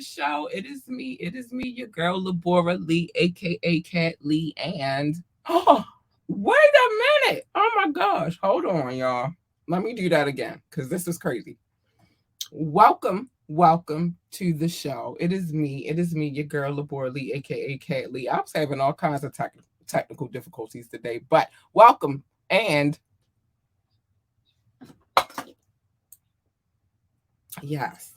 show. It is me, your girl, Labora Lee, aka Cat Lee, and oh, wait a minute. Oh my gosh. Hold on, y'all. Let me do that again because this is crazy. Welcome to the show. It is me, your girl, Labora Lee, aka Cat Lee. I was having all kinds of technical difficulties today, but welcome and yes.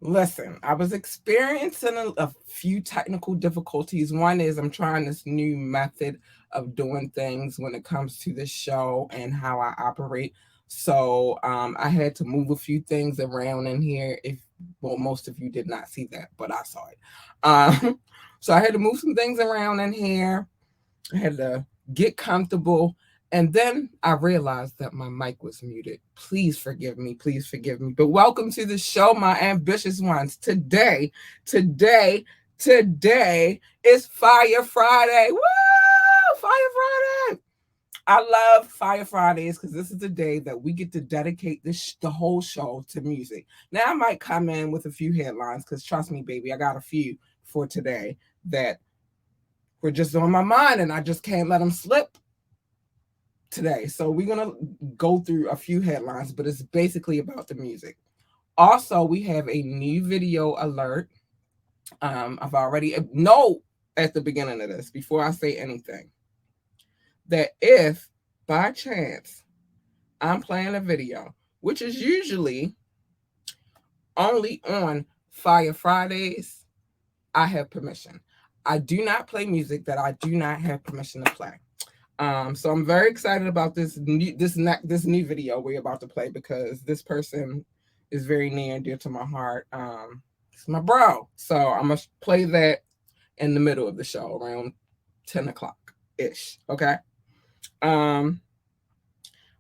Listen, I was experiencing a few technical difficulties. One is I'm trying this new method of doing things when it comes to the show and how I operate. So I had to move a few things around in here. Most of you did not see that, but I saw it. So I had to move some things around in here. I had to get comfortable. And then I realized that my mic was muted. Please forgive me. But welcome to the show, my ambitious ones. Today is Fire Friday. Woo! Fire Friday. I love Fire Fridays because this is the day that we get to dedicate the whole show to music. Now, I might come in with a few headlines because trust me, baby, I got a few for today that were just on my mind and I just can't let them slip today. So we're going to go through a few headlines, but it's basically about the music. Also, we have a new video alert. I've already know at the beginning of this, before I say anything, that if by chance I'm playing a video, which is usually only on Fire Fridays, I have permission. I do not play music that I do not have permission to play. So I'm very excited about this new video we're about to play because this person is very near and dear to my heart. It's my bro. So I'm going to play that in the middle of the show around 10 o'clock-ish. Okay.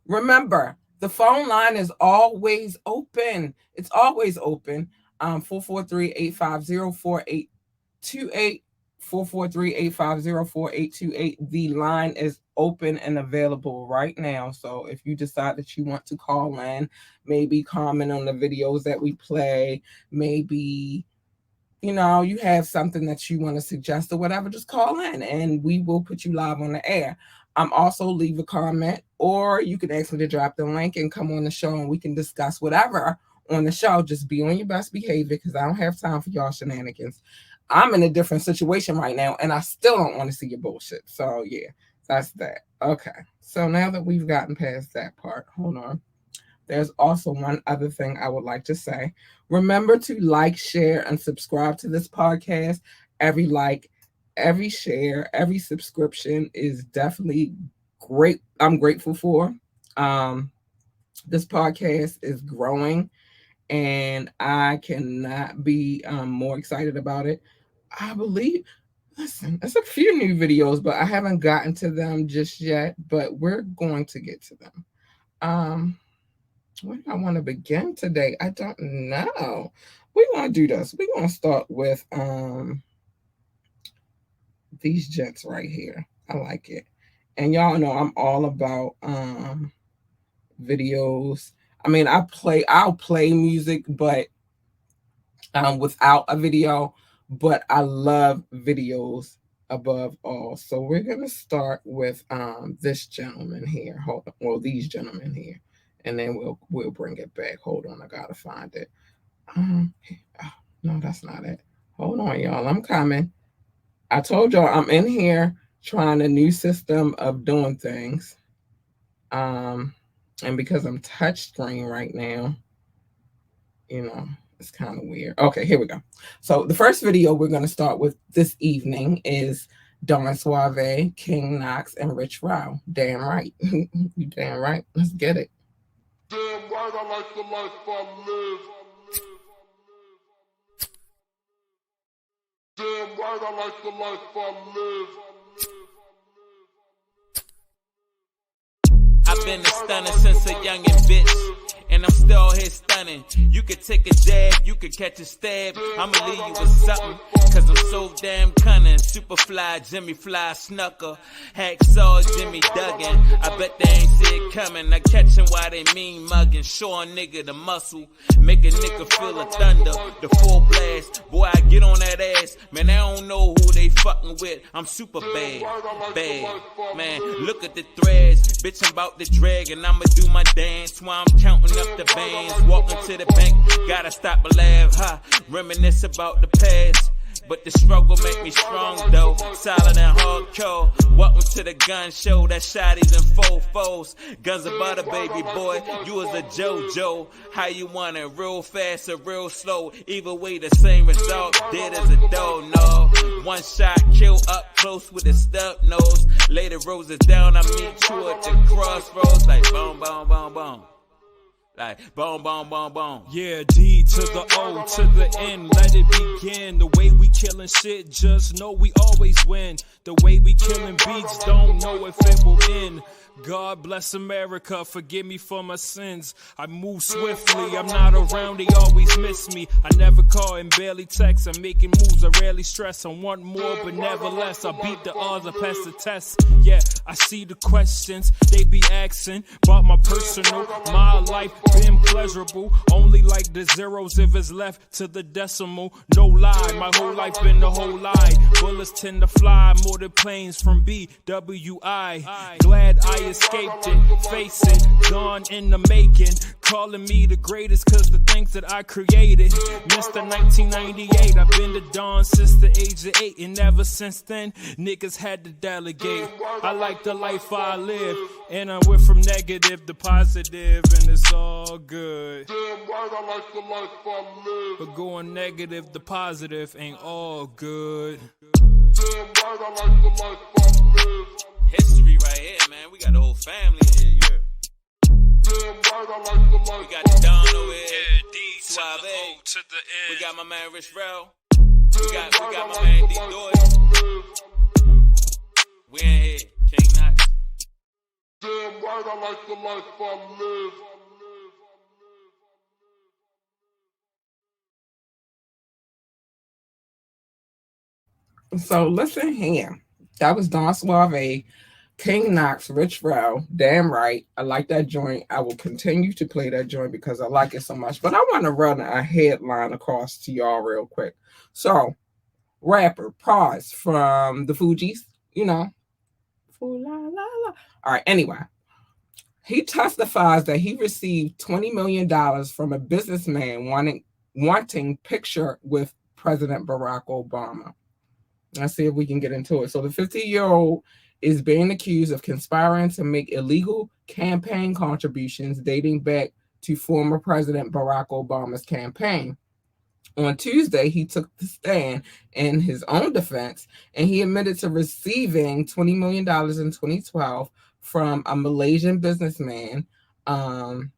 Remember, the phone line is always open. It's always open. 443-850-4828. 443-850-4828. The line is open and available right now. So if you decide that you want to call in, maybe comment on the videos that we play, maybe, you have something that you want to suggest or whatever, just call in and we will put you live on the air. Also leave a comment, or you can ask me to drop the link and come on the show and we can discuss whatever on the show. Just be on your best behavior because I don't have time for y'all shenanigans. I'm in a different situation right now and I still don't want to see your bullshit. So yeah, that's that. Okay. So now that we've gotten past that part, hold on. There's also one other thing I would like to say. Remember to like, share, and subscribe to this podcast. Every like, every share, every subscription is definitely great. I'm grateful for. This podcast is growing and I cannot be more excited about it. I believe, listen, there's a few new videos, but I haven't gotten to them just yet, but we're going to get to them. Where do I want to begin today? I don't know. We're going to do this. We're going to start with these gents right here. I like it. And y'all know I'm all about videos. I mean, I'll play music, but without a video, but I love videos above all. So we're going to start with this gentleman here. Hold on. Well, these gentlemen here. And then we'll bring it back. Hold on, I gotta find it. No, that's not it. Hold on, y'all. I'm coming. I told y'all I'm in here trying a new system of doing things. And because I'm touch screen right now, it's kind of weird. Okay, here we go. So the first video we're going to start with this evening is Don Suave, King Knox, and Rich Rao. Damn right. You damn right. Let's get it. Damn right, I like the life I live. Damn right, I like the life I live. I've been a stunner since a youngin' bitch. And and I'm still here stunning. You could take a jab, you could catch a stab. I'ma leave you with something, cause I'm so damn cunning. Superfly, Jimmy Fly, Snucker, Hacksaw, Jimmy Duggan. I bet they ain't see it coming. I catch 'em while they mean mugging. Show a nigga the muscle, make a nigga feel the thunder, the full blast. Boy, I get on that ass, man, I don't know who they fucking with. I'm super bad, bad. Man, look at the threads, bitch, I'm about to drag and I'ma do my dance while I'm counting up the bands. Walking to the bank, gotta stop and laugh, reminisce about the past. But the struggle make me strong though, solid and hardcore. Welcome to the gun show, that shotties and fofos. Guns of butter, baby boy, you was a JoJo. How you want it, real fast or real slow? Either way, the same result, dead as a dough, no. One shot, kill up close with a stub nose. Lay the roses down, I meet you at the crossroads. Like boom, boom, boom, boom. Like boom, boom, boom, boom. Yeah, D to the O to the N, let it begin. The way we killing shit, just know we always win. The way we killing beats, don't know if it will end. God bless America, forgive me for my sins. I move swiftly, I'm not around, they always miss me. I never call and barely text, I'm making moves, I rarely stress. I want more, but never less. I beat the odds, I pass the test. Yeah, I see the questions they be asking about my personal. My life been pleasurable, only like the zeros if it's left to the decimal. No lie, my whole life been the whole lie. Bullets tend to fly more than planes from BWI. Glad I escaped it, face it, gone in the making. Calling me the greatest cause the things that I created. Mr. 1998, I've been the Don since the age of 8. And ever since then, niggas had to delegate. I like the life I live, and I went from negative to positive, and it's all good. Damn right, I like the life I live. But going negative to positive ain't all good. Damn right, I like the life I live. History right here, man. We got the whole family here, you heard? Damn right, I like the life We got the Don over here. Yeah, D to the Suave. O to the N. We got my man Rich Rel. We got my man D Doyle. We in here, King Knox. Damn right, I like the life I live. So listen here. That was Don Suave, King Knox, Rich Rel. Damn right. I like that joint. I will continue to play that joint because I like it so much. But I want to run a headline across to y'all real quick. So, rapper Pras from the Fugees, you know. All right, anyway. He testifies that he received $20 million from a businessman wanting picture with President Barack Obama. Let's see if we can get into it. So the 50-year-old is being accused of conspiring to make illegal campaign contributions dating back to former President Barack Obama's campaign. On Tuesday, he took the stand in his own defense, and he admitted to receiving $20 million in 2012 from a Malaysian businessman. The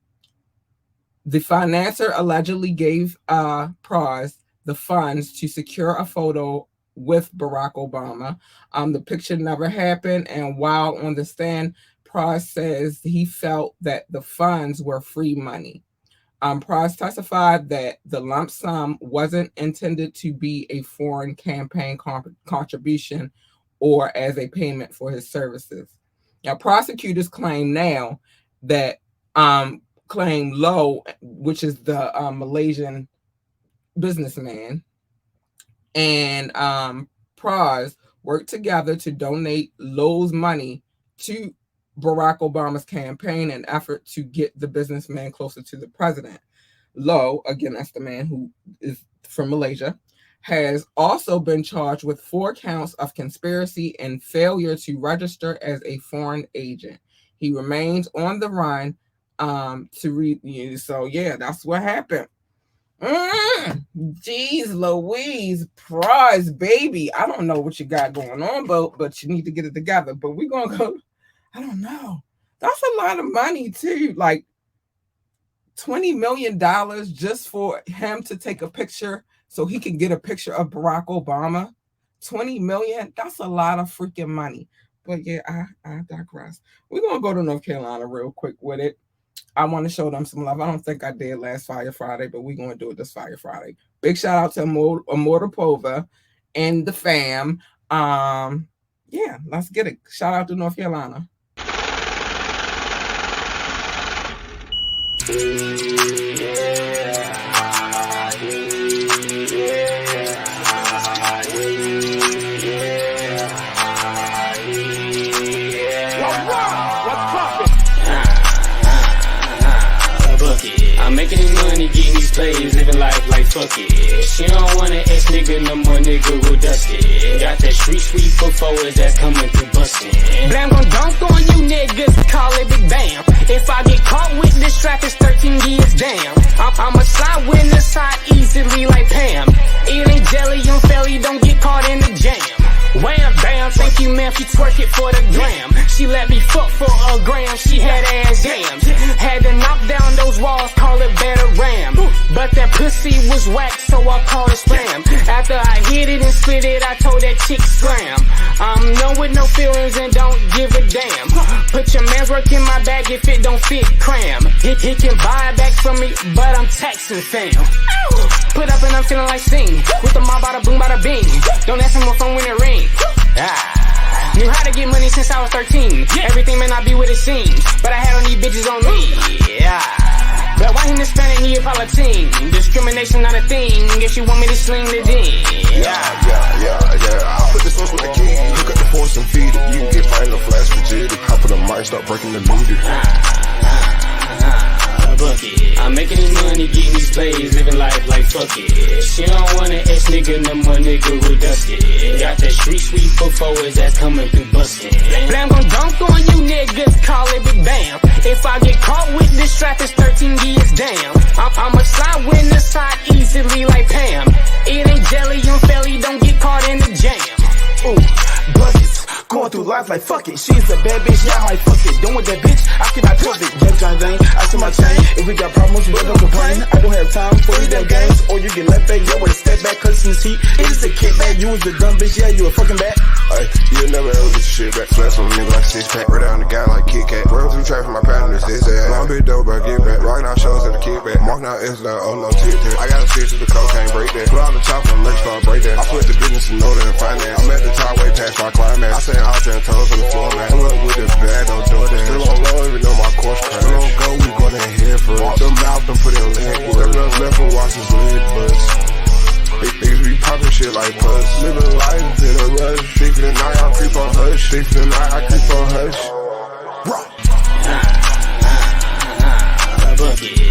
financier allegedly gave Pras the funds to secure a photo with Barack Obama. The picture never happened, and while on the stand, Pras says he felt that the funds were free money. Pras testified that the lump sum wasn't intended to be a foreign campaign contribution or as a payment for his services. Now, prosecutors claim now that claim Low, which is the Malaysian businessman, and Pras worked together to donate Low's money to Barack Obama's campaign in an effort to get the businessman closer to the president. Low, again, that's the man who is from Malaysia, has also been charged with 4 counts of conspiracy and failure to register as a foreign agent. He remains on the run to read. So yeah, that's what happened. Jeez Louise, Pras, baby. I don't know what you got going on, but you need to get it together. But we're gonna go. I don't know. That's a lot of money too. Like $20 million just for him to take a picture so he can get a picture of Barack Obama. $20 million. That's a lot of freaking money. But yeah, I digress. We're gonna go to North Carolina real quick with it. I want to show them some love. I don't think I did last Fire Friday, but we're going to do it this Fire Friday. Big shout out to Immortal Pova and the fam. Yeah, let's get it. Shout out to North Carolina. I'm making this money, getting these plays, living life like fuck it. She don't want an ex nigga, no more nigga who dust it. Got that street sweep for forwards that's coming through bustin'. Blam gon' dunk on you niggas, call it Big Bam. If I get caught with this strap, it's 13 years damn. I'm a slide when the side easily like Pam. It ain't jelly, I'm fairly, don't get caught in the jam. Wham, bam, thank you ma'am, she twerk it for the gram. She let me fuck for a gram, she had ass jams. Had to knock down those walls, call it better ram. But that pussy was whack, so I called it spam. After I hit it and split it, I told that chick scram. I'm known with no feelings and don't give a damn. Put your man's work in my bag if it don't fit, cram. He can buy it back from me, but I'm taxing fam. Put up and I'm feeling like Sting. With the mob, bada boom, bada bing. Don't ask him what phone when it ring. Knew how to get money since I was 13. Everything may not be what it seems, but I had on these bitches on me. But why he Hispanic Neapolitan? Discrimination not a thing. If you want me to sling the ding. I put the sauce with the key. Look at the force and feed it. You can get final flash for jitty. Hop on the mic, start breaking the meter. I'm making this money, getting these plays, living life like fuck it. She don't want an ex nigga, no more nigga who dust it. Got that street sweep for forwards that's coming through bustin'. Blam gon' dunk on you niggas, call it Big Bam. If I get caught with this strap, it's 13 years damn. I'm a slide when the side easily like Pam. It ain't jelly, I'm fairly, don't get caught in the jam. Ooh, buckets, going through life like fuck it. She's a bad bitch, yeah, I might fuck it. Done with that bitch, I cannot trust it. Young John Dane, I see my chain. If we got problems, we don't complain. I don't have time for these damn games. Or you get left back, yo, with a step back, cause in this heat. It is a kickback, you was the dumb bitch, yeah, you a fucking bat. Ay, you'll never ever get your shit back. Flex on a nigga like 6-pack. Right down the guy like Kit Kat. Run through traffic, my partner's this ass. Long bit dope, but get back. Rockin' out shows at the kickback. Marking out S like, oh no, tit-tat. I got a stick to the cocaine, break that. Put out the chopper, let's start break that. I split the business and know that in finance. I'm at the top way past my climax. I say out there and toes on the floor, man. I'm up with the bag, don't do that. Still on low, even though my course crash. Still on go, we going in here for it. Them mouth, them put in leg. That left and watch his lid bust. Big niggas be poppin' shit like puss. Living life in a rush. Sleep for the night, I creep on hush. Sleep for the night, I creep on hush.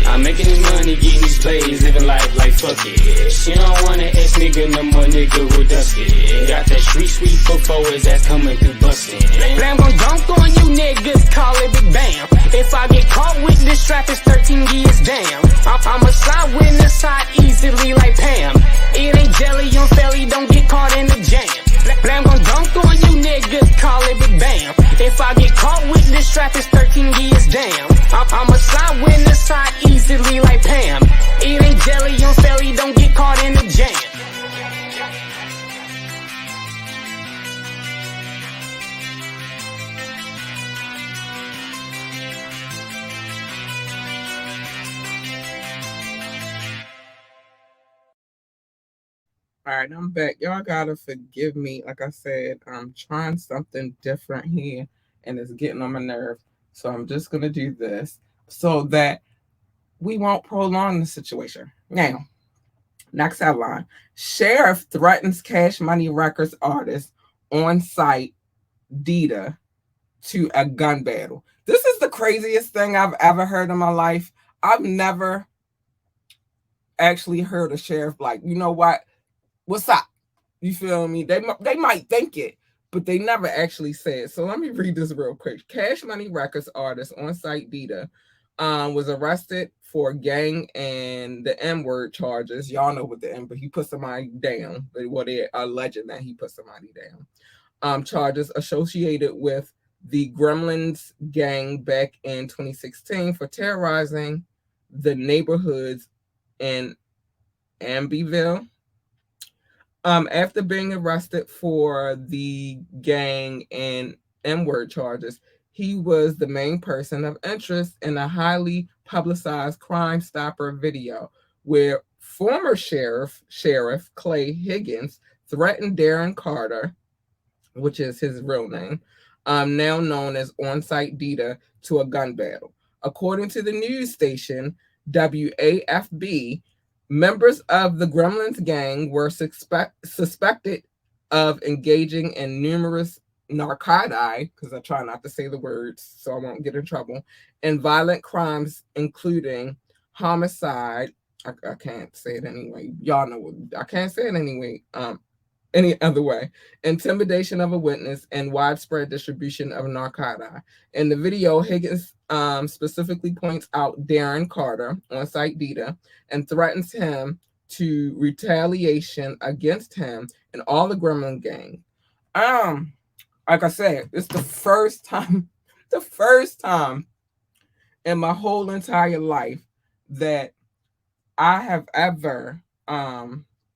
I'm making this money, getting these plays, living life like fuck it. She don't want an ex nigga, no more nigga who dust it. Got that street sweep for forwards that's coming through bustin'. Blam gon' dunk on you niggas, call it Big Bam. If I get caught with this strap, it's 13 years damn. I'm a slide when the side easily like Pam. It ain't jelly, I'm fairly, don't get caught in the jam. Blam gon' dunk on you niggas, call it Big Bam. If I get caught with this strap, it's 13 years damn. I'm a slide when the side easily like Pam. It ain't jelly, I'm fairly, don't get caught in the jam. All right, I'm back. Y'all gotta forgive me. Like I said, I'm trying something different here and it's getting on my nerve. So I'm just gonna do this so that we won't prolong the situation. Now, next headline. Sheriff threatens Cash Money Records artist on site Dita to a gun battle. This is the craziest thing I've ever heard in my life. I've never actually heard a sheriff like, you know what? What's up? You feel me? They might think it, but they never actually said. So let me read this real quick. Cash Money Records artist on site Dita was arrested for gang and the N-word charges. Y'all know what the N, but he put somebody down. Well, they're alleging that he put somebody down. Charges associated with the Gremlins gang back in 2016 for terrorizing the neighborhoods in Amityville. After being arrested for the gang and N-word charges, he was the main person of interest in a highly publicized Crime Stopper video where former Sheriff Clay Higgins threatened Darren Carter, which is his real name, now known as On-Site Dita, to a gun battle. According to the news station WAFB, members of the Gremlins gang were suspected of engaging in numerous narcotics, because I try not to say the words so I won't get in trouble, and violent crimes, including homicide. I can't say it anyway. Y'all know what I can't say it anyway. Any other way, intimidation of a witness, and widespread distribution of narcotics. In the video, Higgins specifically points out Darren Carter, On-Site Dita, and threatens him to retaliation against him and all the Gremlin gang. Like I said, it's the first time in my whole entire life that I have ever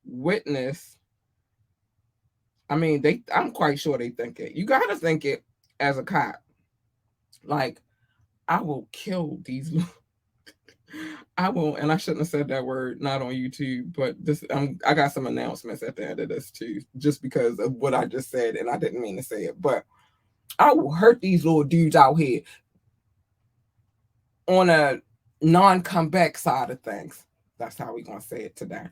witnessed. I mean, I'm quite sure they think it. You gotta think it as a cop. Like, I will kill these. I will, and I shouldn't have said that word, not on YouTube, but this. I got some announcements at the end of this too, just because of what I just said, and I didn't mean to say it. But I will hurt these little dudes out here on a non-comeback side of things. That's how we're gonna say it today.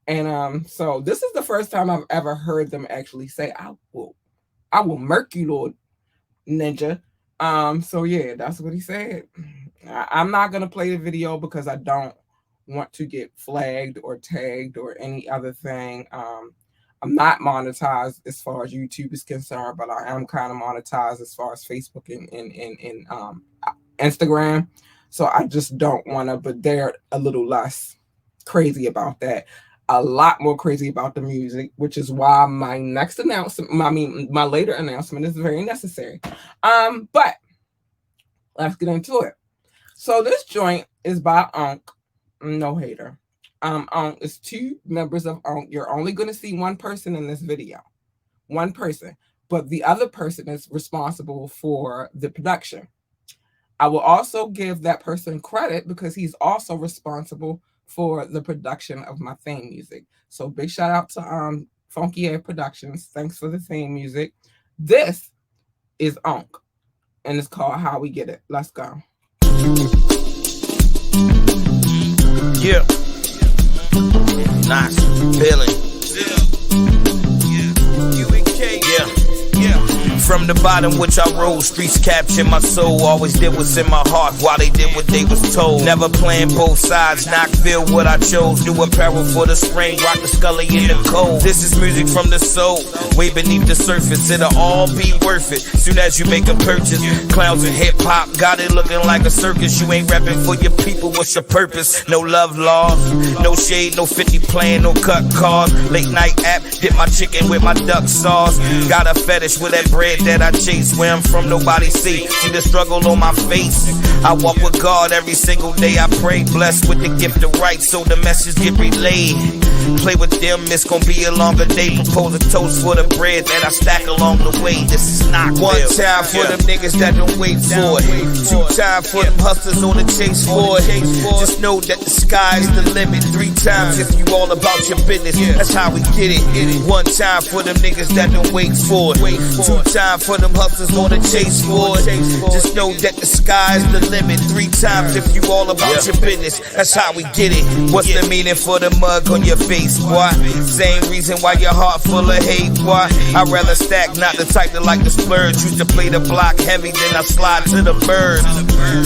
And so this is the first time I've ever heard them actually say, I will murk you, Lord Ninja. So yeah, that's what he said. I'm not gonna play the video because I don't want to get flagged or tagged or any other thing. I'm not monetized as far as YouTube is concerned, but I am kind of monetized as far as Facebook and Instagram. So I just don't want to, but they're a little less crazy about that. A lot more crazy about the music, which is why my next announcement, my later announcement is very necessary. But let's get into it. So this joint is by Unk, no hater. Unk is 2 members of Unk. You're only going to see one person in this video, one person, but the other person is responsible for the production. I will also give that person credit because he's also responsible for the production of my theme music. So big shout out to Funky Air Productions. Thanks for the theme music. This is Unk, and it's called How We Get It. Let's go. Yeah. Nice feeling. From the bottom which I rose, streets capture my soul. Always did what's in my heart while they did what they was told. Never playing both sides, Knoxville what I chose. New apparel for the spring, rock the Scully in the cold. This is music from the soul, way beneath the surface. It'll all be worth it, soon as you make a purchase. Clowns and hip hop, got it looking like a circus. You ain't rapping for your people, what's your purpose? No love laws, no shade, no 50 plan, no cut cars. Late night app, dip my chicken with my duck sauce. Got a fetish with that bread that I chase. Where I'm from, nobody see the struggle on my face. I walk with God every single day. I pray, blessed with the gift of right, so the message get relayed. Play with them, it's gonna be a longer day. Propose a toast for the bread that I stack along the way. This is not one time for them niggas that don't wait for it. 2 times for them hustlers on the chase for it. Just know that the sky's the limit. 3 times if you all about your business. That's how we get it. 1 time for them niggas that don't wait for it. 2 times for them hustlers on the chase for it. Just know that the sky's the limit. 3 times if you all about your business. That's how we get it. What's the meaning for the mug on your face, boy? Same reason why your heart full of hate, boy. I'd rather stack, not the type that like to splurge. Used to play the block heavy, then I slide to the birds.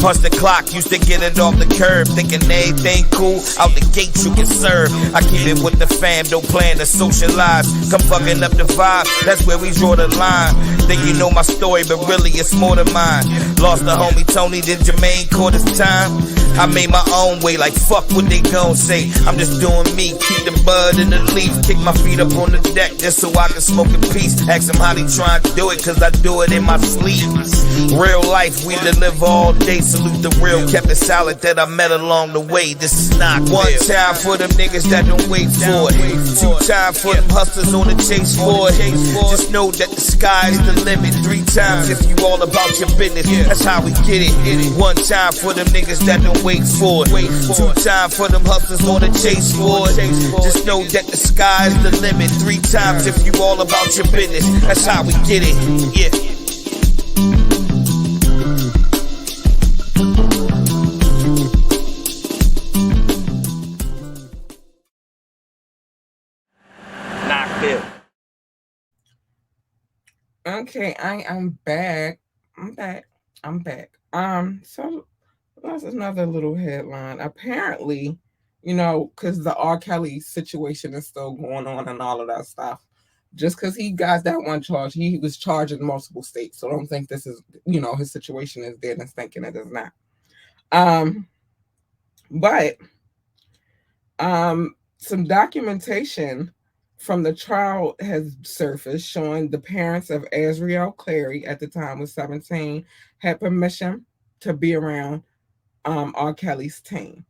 Punch the clock, used to get it off the curb. Thinking everything cool, out the gate you can serve. I keep it with the fam, don't plan to socialize. Come fucking up the vibe, that's where we draw the line. Think you know my story, but really it's more than mine. Lost the homie Tony, then Jermaine caught his time. I made my own way, like fuck what they gon' say. I'm just doing me, keep the the bud and the leaf. Kick my feet up on the deck just so I can smoke in peace. Ask them how they trying to do it, cause I do it in my sleep. Real life, we deliver all day. Salute the real, kept it solid that I met along the way. This is not one time for them niggas that don't wait for it. Two time for them hustlers on the chase for it. Just know that the sky is the limit. Three times if you all about your business. That's how we get it. One time for them niggas that don't wait for it. Two time for them hustlers on the chase for it. Just know that the sky is the limit. Three times if you all about your business. That's how we get it. Yeah. Okay, I'm back. I'm back. So that's another little headline. Apparently, you know, because the R. Kelly situation is still going on and all of that stuff. Just because he got that one charge, he was charged in multiple states. So don't think this is, you know, his situation is dead and thinking it is not. But some documentation from the trial has surfaced showing the parents of Azriel Clary, at the time was 17, had permission to be around R. Kelly's team.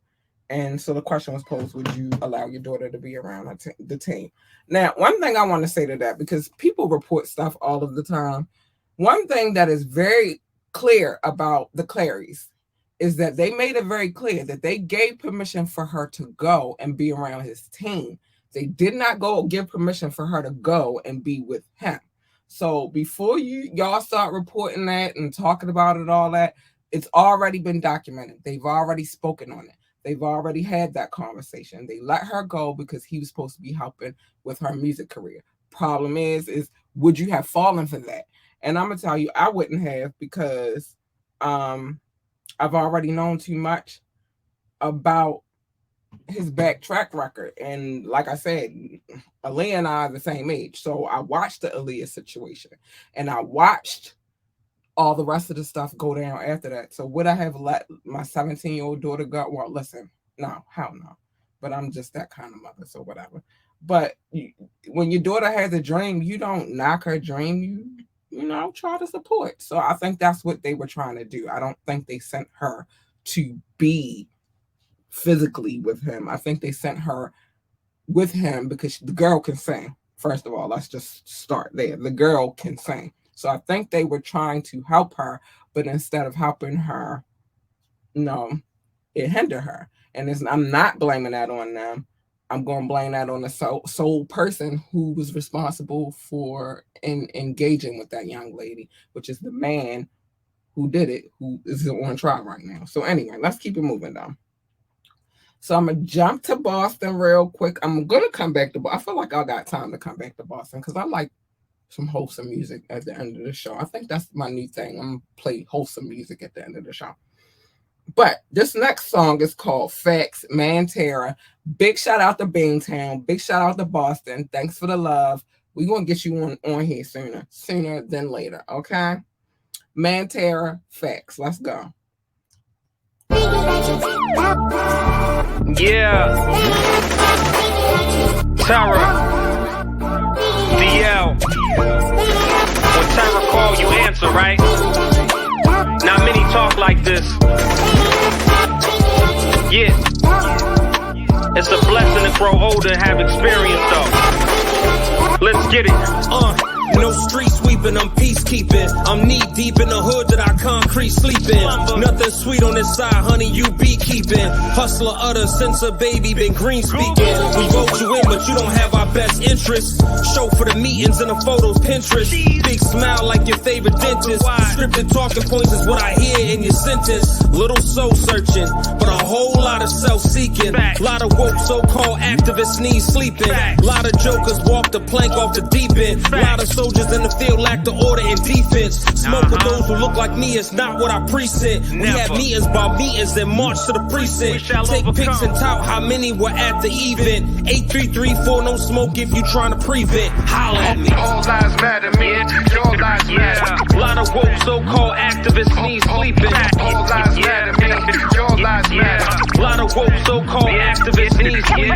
And so the question was posed, would you allow your daughter to be around the team? Now, one thing I want to say to that, because people report stuff all of the time, one thing that is very clear about the Clarys is that they made it very clear that they gave permission for her to go and be around his team. They did not go give permission for her to go and be with him. So before y'all start reporting that and talking about it, all that, it's already been documented. They've already spoken on it. They've already had that conversation. They let her go because he was supposed to be helping with her music career. Problem is would you have fallen for that? And I'm gonna tell you, I wouldn't have, because I've already known too much about his back track record. And like I said, Aaliyah and I are the same age. So I watched the Aaliyah situation and I watched all the rest of the stuff go down after that. So would I have let my 17-year-old daughter go? Well, listen, no, hell no. But I'm just that kind of mother, so whatever. But when your daughter has a dream, you don't knock her dream. You know, try to support. So I think that's what they were trying to do. I don't think they sent her to be physically with him. I think they sent her with him because the girl can sing. First of all, let's just start there. The girl can sing. So I think they were trying to help her, but instead of helping her, no, it hindered her. And I'm not blaming that on them. I'm going to blame that on the sole person who was responsible for engaging with that young lady, which is the man who did it, who is on trial right now. So anyway, let's keep it moving down. So I'm going to jump to Boston real quick. I'm going to come back to Boston. I feel like I got time to come back to Boston because I like some wholesome music at the end of the show. I think that's my new thing. I'm going to play wholesome music at the end of the show. But this next song is called Facts, Mantera. Big shout out to Beantown. Big shout out to Boston. Thanks for the love. We're going to get you on here sooner than later, okay? Mantera, Facts. Let's go. Yeah. Tara. DL. When Tara call, you answer, right? Not many talk like this. Yeah. It's a blessing to grow older and have experience, though. Let's get it. No street sweeping, I'm peacekeeping. I'm knee deep in the hood that I concrete sleeping. Nothing sweet on this side, honey, you beekeeping. Hustler utter since a baby, been green speaking. We vote you in, but you don't have our best interests. Show for the meetings and the photos, Pinterest. Big smile like your favorite dentist. Scripted talking points is what I hear in your sentence. Little soul searching, but a whole lot of self-seeking. Lot of woke so-called activists need sleeping. Lot of jokers walk the plank off the deep end. Lot of soldiers in the field lack the order and defense. Smoke with those who look like me is not what I present. We have meetings by meetings and march to the precinct. Take pics and tout how many were at the event. 8334 no smoke if you trying to prevent. Holla at me. All lives matter, me. Your lives matter. A lot of woke so-called activists need sleeping. All lives matter me. Your lives matter. A lot of woke so-called activists need sleeping.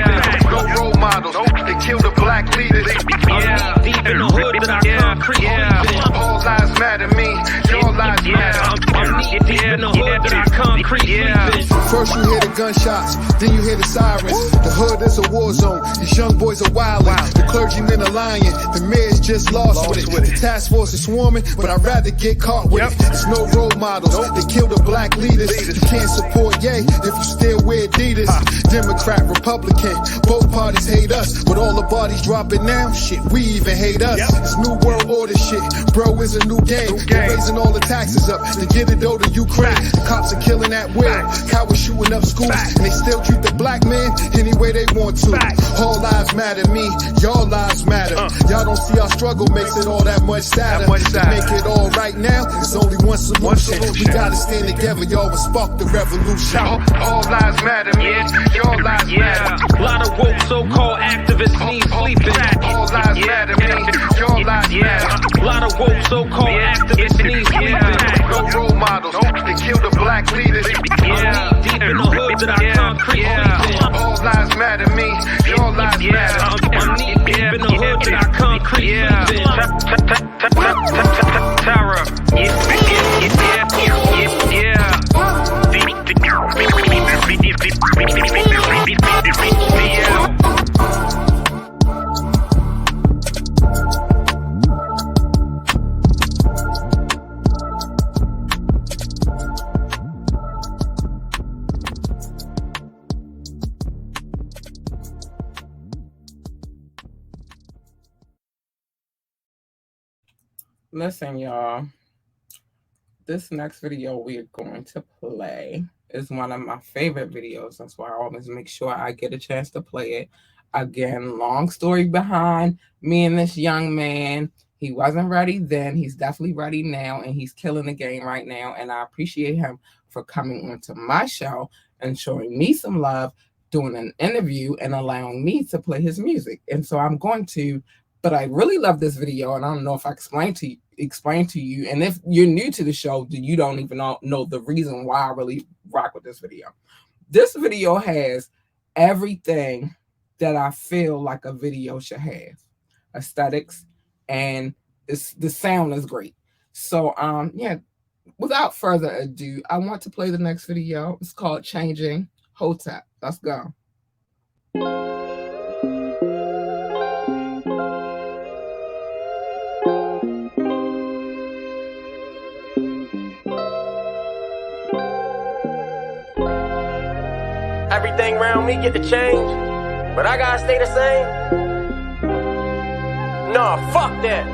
No role models. They kill the black leaders. I'm deep in the hood that I concrete sleeping. All lives matter me. Your lives matter. I'm knee deep in the hood that I concrete sleeping. First you hear the gunshots, then you hear the sirens. The hood is a war zone. These young boys are wildin'. The clergymen are lying. The mayor's just lost with it. The task force is swarming, but I'd rather get caught with it. There's no role models. They kill the black leaders. You can't support Ye if you still wear Adidas. Democrat, Republican, both parties hate us. But all the bodies dropping now, shit, we even hate us. It's new world order shit. Bro, is a new game. They're raising all the taxes up to get it over to Ukraine. The cops are killing at will. Cowards shooting up schools. And they still treat the black man any way they want to. All lives matter me. Your lives matter. Y'all don't see our struggle makes it all that much sadder. To make it all right now, there's only one solution. We gotta stand together, y'all, and spark the revolution. All lives matter, man. Your lives matter. A lot of woke so-called activists need sleeping. All lives matter, man. Your lives matter. A lot of woke so-called activists need sleeping. No role models. They kill the black leaders. I'm deep in the hood that I concrete sleeping. All lives matter, me. Your lives matter. I'm knee deep in the hood that I concrete sleeping. Tara. Listen, y'all. This next video we're going to play is one of my favorite videos. That's why I always make sure I get a chance to play it. Again, long story behind me and this young man. He wasn't ready then. He's definitely ready now, and he's killing the game right now. And I appreciate him for coming onto my show and showing me some love, doing an interview, and allowing me to play his music. And so I'm going to, but I really love this video, and I don't know if I explained to you. And if you're new to the show, you don't even know the reason why I really rock with this video. This video has everything that I feel like a video should have. Aesthetics, and the sound is great. So yeah, without further ado, I want to play the next video. It's called Changing Hotep. Let's go. Everything around me get to change, but I gotta stay the same. Nah, fuck that.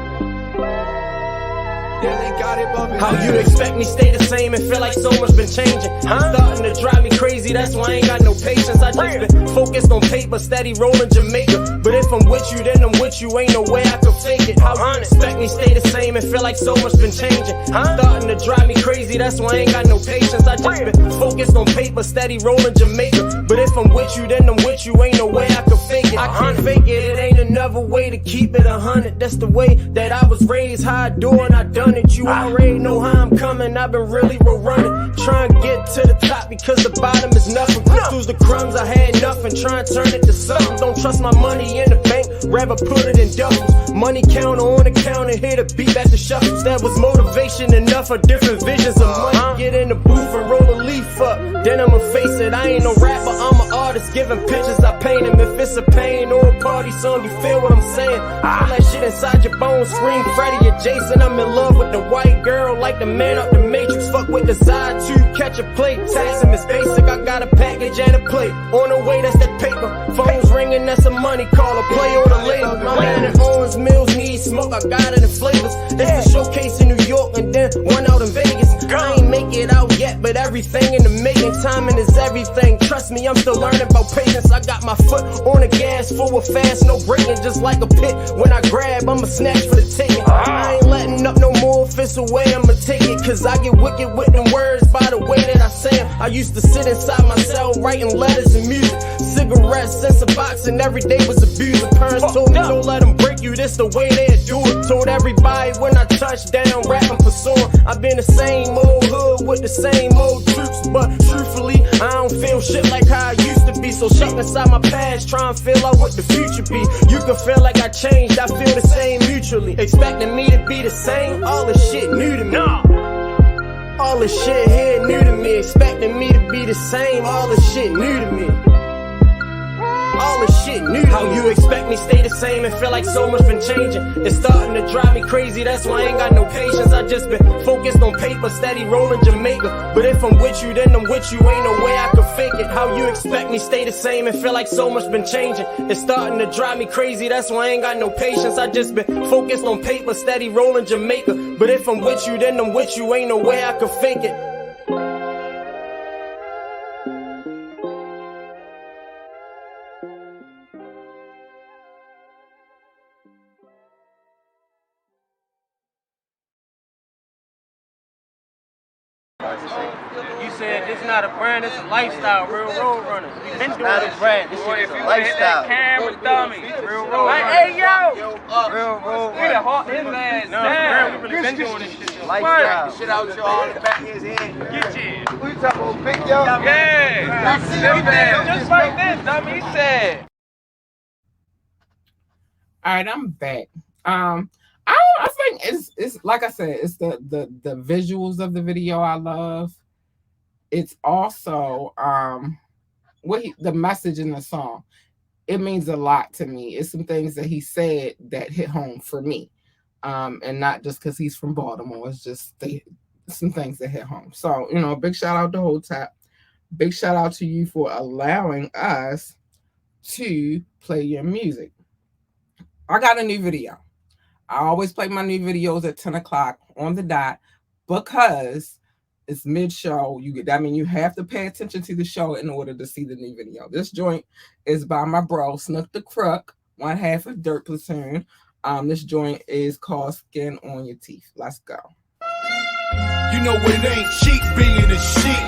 How you expect me stay the same and feel like so much been changing? It's starting to drive me crazy, that's why I ain't got no patience. I just been focused on paper, steady rolling Jamaica. But if I'm with you, then I'm with you, ain't no way I can fake it. How you expect me stay the same and feel like so much been changing? It's starting to drive me crazy, that's why I ain't got no patience. I just been focused on paper, steady rolling Jamaica. But if I'm with you, then I'm with you, ain't no way I can fake it. I can't fake it, it ain't another way to keep it 100. That's the way that I was raised, how I do and I done it. You already know how I'm coming, I've been really running. Trying to get to the top because the bottom is nothing. Crystals the crumbs, I had nothing. Trying to turn it to something. Don't trust my money in the bank, rather put it in duffels. Money counter on the counter, here to beat back the shuffles. That was motivation enough for different visions of money. Get in the booth and roll a leaf up, then I'ma face it. I ain't no rapper, I'm an artist, giving pictures, I paint them. If it's a pain or a party song, you feel what I'm saying. Feel that shit inside your bones, scream Freddy or Jason. I'm in love with the white girl, like the man up the Matrix. Fuck with the side to catch a plate. Tax him is basic, I got a package and a plate. On the way, that's that paper. Phones ringing, that's a money call, a play on the label. My man at Owens Mills needs smoke, I got it in flavors. It's a showcase in New York and then one out in Vegas. I ain't make it out yet, but everything in the making. Timing is everything, trust me, I'm still learning about patience. I got my foot on the gas, forward fast, no braking. Just like a pit, when I grab, I'ma snatch for the ticket. I ain't letting up no more, if it's a way, I'ma take it. Cause I get wicked with them words by the way that I say them. I used to sit inside my cell writing letters and music. Cigarettes, sense of boxing, every day was abuse. Parents told me don't let them break you, this the way they do it. Told everybody when I touched down, rapping for song. I've been the same old hood with the same more troops, but truthfully, I don't feel shit like how I used to be. So stuck inside my past, trying to feel out what the future be. You can feel like I changed, I feel the same mutually. Expecting me to be the same, all this shit new to me. All this shit here new to me. Expecting me to be the same, all this shit new to me. All this shit new. How you expect me stay the same and feel like so much been changing? It's starting to drive me crazy, that's why I ain't got no patience. I just been focused on paper, steady rolling Jamaica. But if I'm with you, then I'm with you, ain't no way I can fake it. How you expect me stay the same and feel like so much been changing? It's starting to drive me crazy, that's why I ain't got no patience. I just been focused on paper, steady rolling Jamaica. But if I'm with you, then I'm with you, ain't no way I can fake it. You said this not a brand, it's a lifestyle, Real Road Runners. We been doing not a brand, this shit is a lifestyle. Camera dummy, Real Road Runners. Hey yo! Real Road Runners. We done hawked his ass down. We really been doing this shit. Lifestyle. Get shit out your all in the back of his head. Get you. Who you talking about, Big Yo? Yeah. Just like this, dummy, he said. All right, I'm back. I think it's like I said, it's the visuals of the video I love. It's also the message in the song. It means a lot to me. It's some things that he said that hit home for me, and not just because he's from Baltimore. It's just some things that hit home. So big shout out to Hotep. Big shout out to you for allowing us to play your music. I got a new video. I always play my new videos at 10 o'clock on the dot because it's mid-show. You have to pay attention to the show in order to see the new video. This joint is by my bro, Snook the Crook, one half of Dirt Platoon. This joint is called Skin on Your Teeth. Let's go. You know it ain't cheap being a sheep.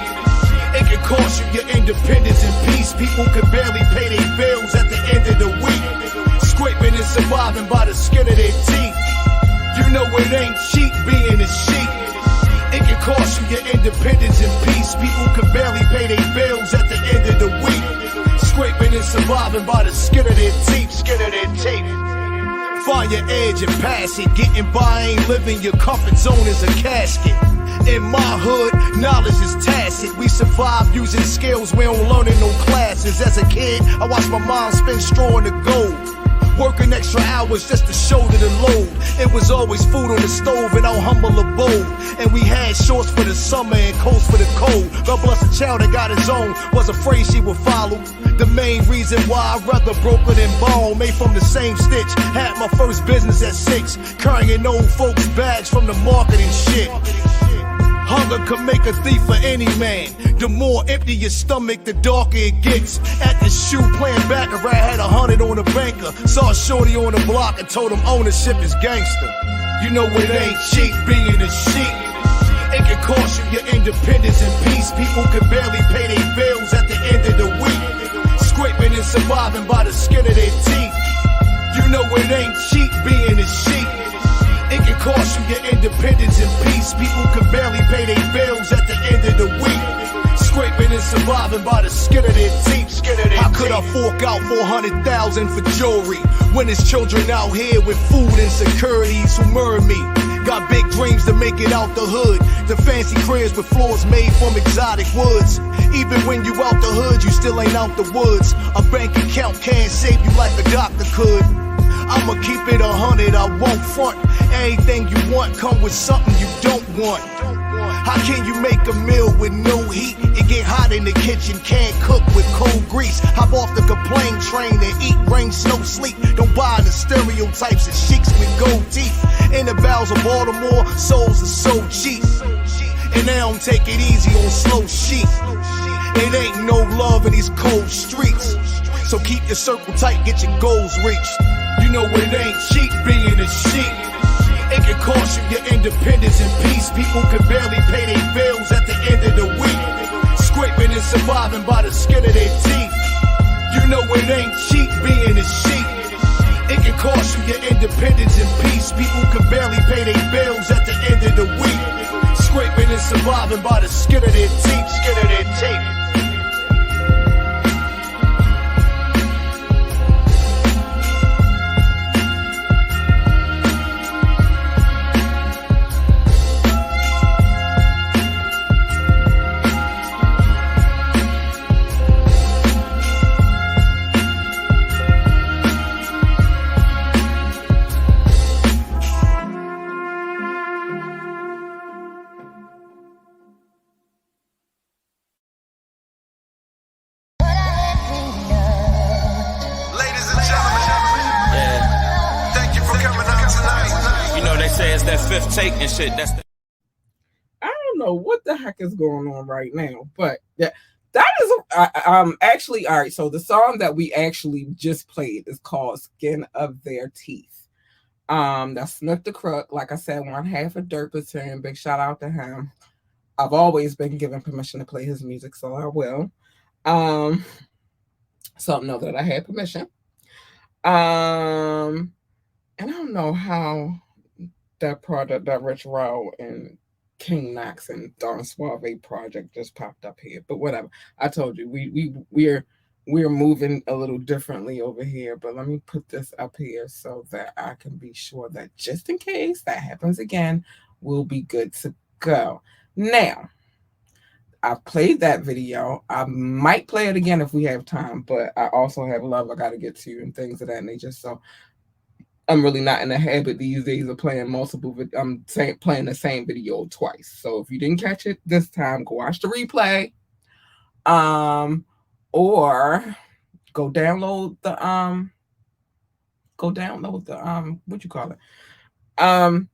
It can cost you your independence and peace. People can barely pay their bills at the end of the week. Scraping and surviving by the skin of their teeth. You know it ain't cheap being a sheep. It can cost you your independence and peace. People can barely pay their bills at the end of the week. Scraping and surviving by the skin of their teeth. Skin of their teeth. Find your edge and pass it. Getting by ain't living, your comfort zone is a casket. In my hood, knowledge is tacit. We survive using skills we don't learn in no classes. As a kid, I watched my mom spin straw in the gold. Working extra hours just to shoulder the load. It was always food on the stove in our humble abode. And we had shorts for the summer and coats for the cold. God bless a child that got his own, was afraid she would follow. The main reason why I rather broken than bone. Made from the same stitch, had my first business at 6. Carrying old folks' bags from the market and shit. Hunger can make a thief for any man. The more empty your stomach, the darker it gets. At the shoe playing baccarat, had 100 on the banker. Saw a shorty on the block and told him ownership is gangster. You know it ain't cheap being a sheep. It can cost you your independence and peace. People can barely pay their bills at the end of the week. Scraping and surviving by the skin of their teeth. You know it ain't cheap being a sheep. It can cost you your independence and peace. People can barely pay their bills at the end of the week. Scraping and surviving by the skin of their teeth. How could I fork out $400,000 for jewelry when there's children out here with food insecurities who murder me? Got big dreams to make it out the hood. The fancy cribs with floors made from exotic woods. Even when you out the hood, you still ain't out the woods. A bank account can't save you like a doctor could. I'ma keep it 100, I won't front. Anything you want come with something you don't want. How can you make a meal with no heat? It get hot in the kitchen, can't cook with cold grease. Hop off the complaint train and eat rain, snow, sleep. Don't buy the stereotypes of sheiks with gold teeth. In the bowels of Baltimore, souls are so cheap. And they don't take it easy on slow sheep. It ain't no love in these cold streets. So keep your circle tight, get your goals reached. You know it ain't cheap being a sheep. It can cost you your independence and peace. People can barely pay their bills at the end of the week. Scraping and surviving by the skin of their teeth. You know it ain't cheap being a sheep. It can cost you your independence and peace. People can barely pay their bills at the end of the week. Scraping and surviving by the skin of their teeth, skin of their teeth. Fifth take and shit. That's the I don't know what the heck is going on right now, but that is actually all right. So the song that we actually just played is called "Skin of Their Teeth." That's Snook the Crook. Like I said, one half of Dirtperson. Big shout out to him. I've always been given permission to play his music, so I will. So know that I had permission. And I don't know how that project, that Rich Row and King Knox and Don Suave project just popped up here, but whatever. I told you we're moving a little differently over here, but let me put this up here so that I can be sure that just in case that happens again, we'll be good to go. Now, I played that video. I might play it again if we have time, but I also have love I got to get to and things of that nature. So I'm really not in the habit these days of playing playing the same video twice. So if you didn't catch it this time, go watch the replay. Or go download the what you call it.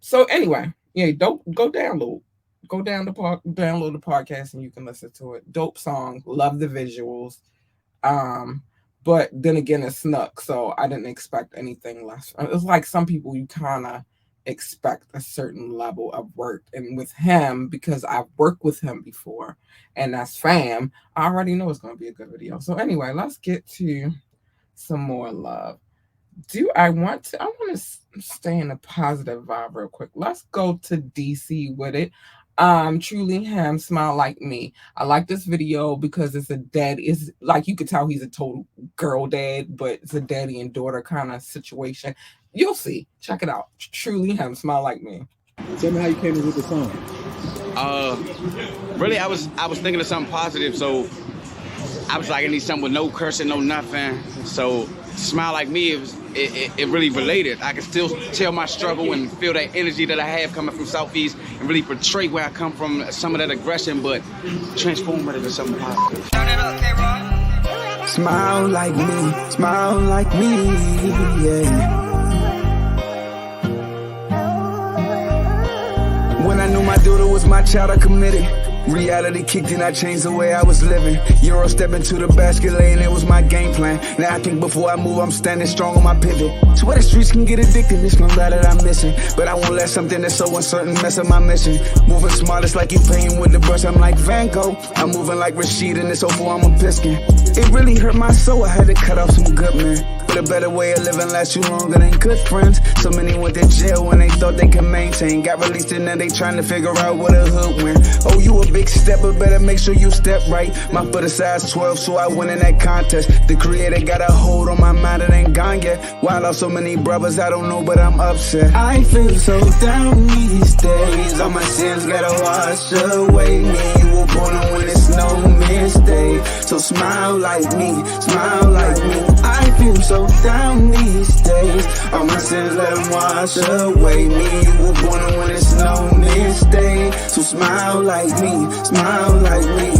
So anyway, yeah, go download the podcast and you can listen to it. Dope song, love the visuals. But then again, it's Snook, so I didn't expect anything less. It's like some people, you kind of expect a certain level of work. And with him, because I've worked with him before, and that's fam, I already know it's going to be a good video. So anyway, let's get to some more love. I want to stay in a positive vibe real quick. Let's go to DC with it. Truly Him, Smile Like Me. I like this video because it's a dad. It's like you could tell he's a total girl dad, but it's a daddy and daughter kind of situation. You'll see. Check it out. Truly Him, Smile Like Me. Tell me how you came in with the song. Really, I was thinking of something positive, so I was like, I need something with no cursing, no nothing. So Smile Like Me, it really related. I can still tell my struggle and feel that energy that I have coming from Southeast and really portray where I come from, some of that aggression, but transform it into something positive. Smile like me, yeah. When I knew my daughter was my child, I committed. Reality kicked in, I changed the way I was living. Euro step into the basket lane, it was my game plan. Now I think before I move, I'm standing strong on my pivot. So where the streets can get addicted, it's no lie that I'm missing. But I won't let something that's so uncertain mess up my mission. Moving smart, it's like you playing with the brush, I'm like Van Gogh. I'm moving like Rashid and it's over, I'm a piston. It really hurt my soul, I had to cut off some good men. But a better way of living lasts you longer than good friends. So many went to jail when they thought they could maintain. Got released and now they trying to figure out what a hood went. Oh, you a big step, but better make sure you step right. My foot is size 12, so I win in that contest. The creator got a hold on my mind, it ain't gone yet. Why I lost so many brothers, I don't know, but I'm upset. I feel so down these days. All my sins gotta wash away me. You were born when it's no mistake. So smile like me, smile like me. I feel so down these days. All my sins let them wash away me. You were born when it's no mistake. So smile like me, smile like me.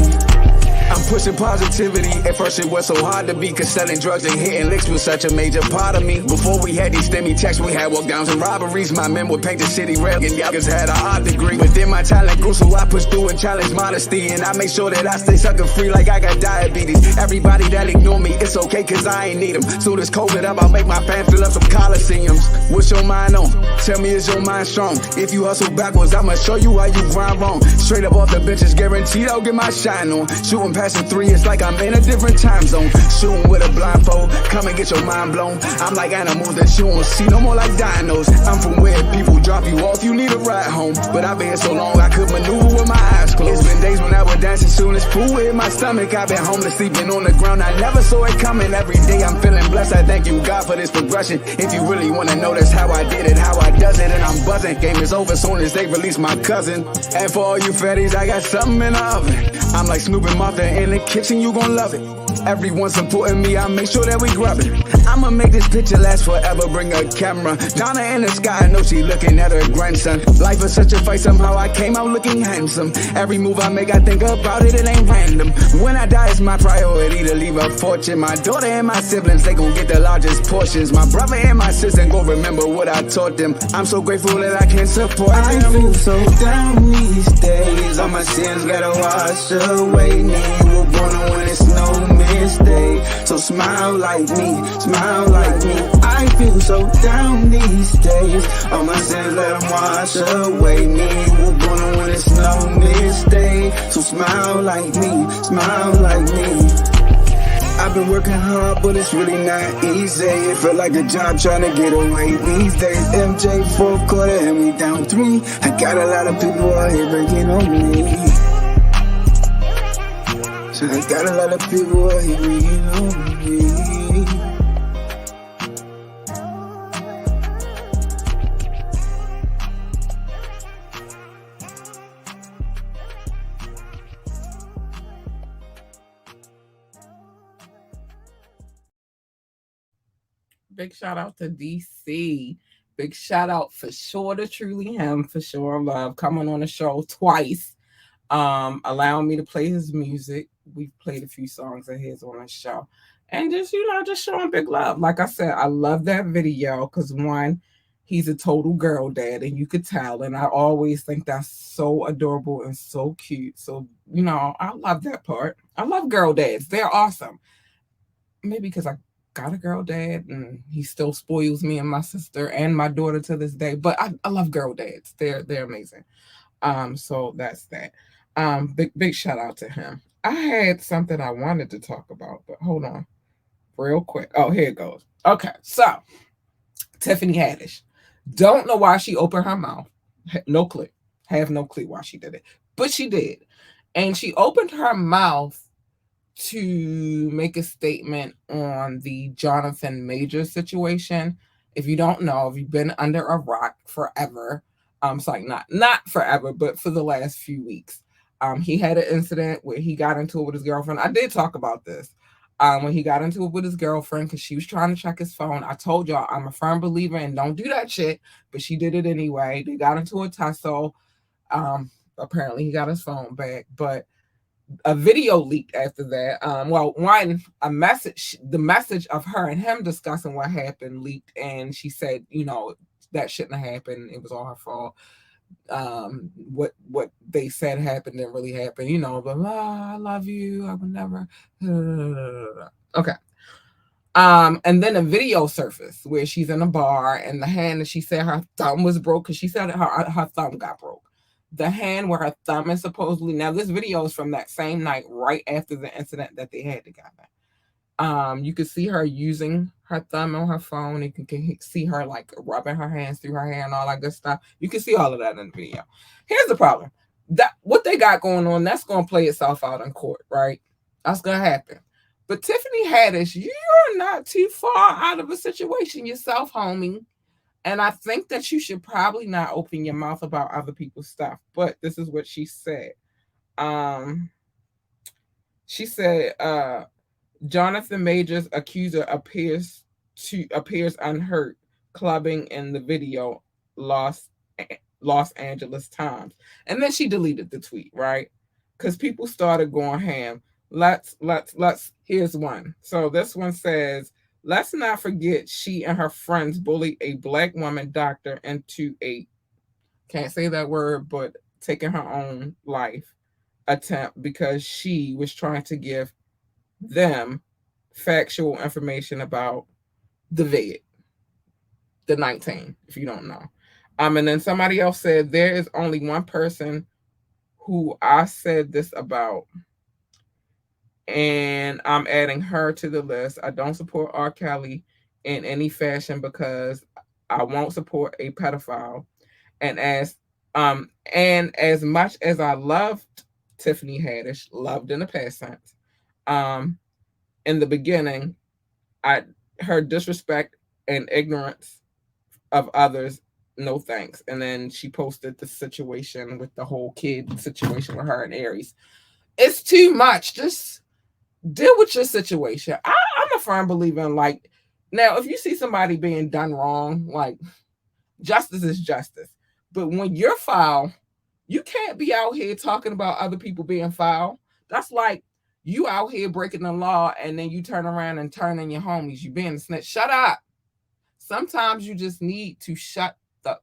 I'm pushing positivity. At first it was so hard to be, cause selling drugs and hitting licks was such a major part of me. Before we had these STEMI checks, we had walk downs and robberies. My men would paint the city red and y'all had a art degree. But then my talent grew, so I pushed through and challenged modesty. And I make sure that I stay sucker free like I got diabetes. Everybody that ignore me, it's okay cause I ain't need them. Soon as COVID up, I'll make my fam fill up some coliseums. What's your mind on? Tell me, is your mind strong? If you hustle backwards, I'ma show you how you grind wrong. Straight up off the benches, guaranteed I'll get my shine on. Shooting passing three, it's like I'm in a different time zone. Shooting with a blindfold, come and get your mind blown. I'm like animals that you won't see no more like dinos. I'm from where people drop you off, you need a ride home. But I've been here so long, I could maneuver with my eyes dance as soon as poo in my stomach. I've been homeless, sleeping on the ground. I never saw it coming. Every day I'm feeling blessed. I thank you, God, for this progression. If you really want to know, that's how I did it, how I does it. And I'm buzzing. Game is over soon as they release my cousin. And for all you fatties, I got something in the oven. I'm like Snoop and Martha in the kitchen, you gon' love it. Everyone supporting me, I make sure that we grub it. I'ma make this picture last forever, bring a camera. Donna in the sky, I know she looking at her grandson. Life is such a fight, somehow I came out looking handsome. Every move I make, I think about it, it ain't random. When I die, it's my priority to leave a fortune. My daughter and my siblings, they gon' get the largest portions. My brother and my sister gon' remember what I taught them. I'm so grateful that I can support them. I feel so down these days. All my sins gotta wash away. Me, you were born when it's no mistake. So smile like me, smile like me. I feel so down these days. All my sins let them wash away. Me, you were born when it's no mistake. So smile like me, smile like me. I've been working hard, but it's really not easy. It felt like a job trying to get away these days. MJ 4th quarter and we down 3. I got a lot of people out here breaking on me. So I got a lot of people out here breaking on me. Big shout out to DC. Big shout out for sure to Truly Him, for sure love, coming on the show twice, allowing me to play his music. We've played a few songs of his on the show. And just, just showing big love. Like I said, I love that video because one, he's a total girl dad and you could tell. And I always think that's so adorable and so cute. So, I love that part. I love girl dads. They're awesome. Maybe because I got a girl dad and he still spoils me and my sister and my daughter to this day, but I love girl dads. They're amazing. So that's that. Big shout out to him. I had something I wanted to talk about, but hold on real quick. Oh, here it goes. Okay, so Tiffany Haddish, don't know why she opened her mouth. No clue. Have no clue why she did it, but she did. And she opened her mouth to make a statement on the Jonathan Majors situation. If you don't know, if you've been under a rock forever, sorry, not forever, but for the last few weeks, he had an incident where he got into it with his girlfriend. I did talk about this. When he got into it with his girlfriend because she was trying to check his phone. I told y'all I'm a firm believer in don't do that shit, but she did it anyway. They got into a tussle. Apparently he got his phone back, but a video leaked after that. The message of her and him discussing what happened leaked, and she said, that shouldn't have happened. It was all her fault. What they said happened didn't really happen. But I love you. I would never. Okay. And then a video surfaced where she's in a bar and the hand that she said her thumb was broke because she said her thumb got broke. The hand where her thumb is supposedly, now this video is from that same night, right after the incident that they had together. You can see her using her thumb on her phone. You can see her like rubbing her hands through her hair and all that good stuff. You can see all of that in the video. Here's the problem. That what they got going on, that's going to play itself out in court, right? That's going to happen. But Tiffany Haddish, you're not too far out of a situation yourself, homie. And I think that you should probably not open your mouth about other people's stuff. But this is what she said. She said, Jonathan Majors' accuser appears unhurt, clubbing in the video Los Angeles Times. And then she deleted the tweet, right? Because people started going ham. Here's one. So this one says, let's not forget she and her friends bullied a black woman doctor into can't say that word, but taking her own life attempt because she was trying to give them factual information about the vid, the 19, if you don't know. And then somebody else said, there is only one person who I said this about, and I'm adding her to the list. I don't support R. Kelly in any fashion because I won't support a pedophile. And as much as I loved Tiffany Haddish, loved in the past tense. In the beginning, her disrespect and ignorance of others, no thanks. And then she posted the situation with the whole kid situation with her and Aries. It's too much. Just deal with your situation. I'm a firm believer in, like, now, if you see somebody being done wrong, like, justice is justice. But when you're foul, you can't be out here talking about other people being foul. That's like you out here breaking the law and then you turn around and turn on your homies. You being a snitch. Shut up. Sometimes you just need to shut the...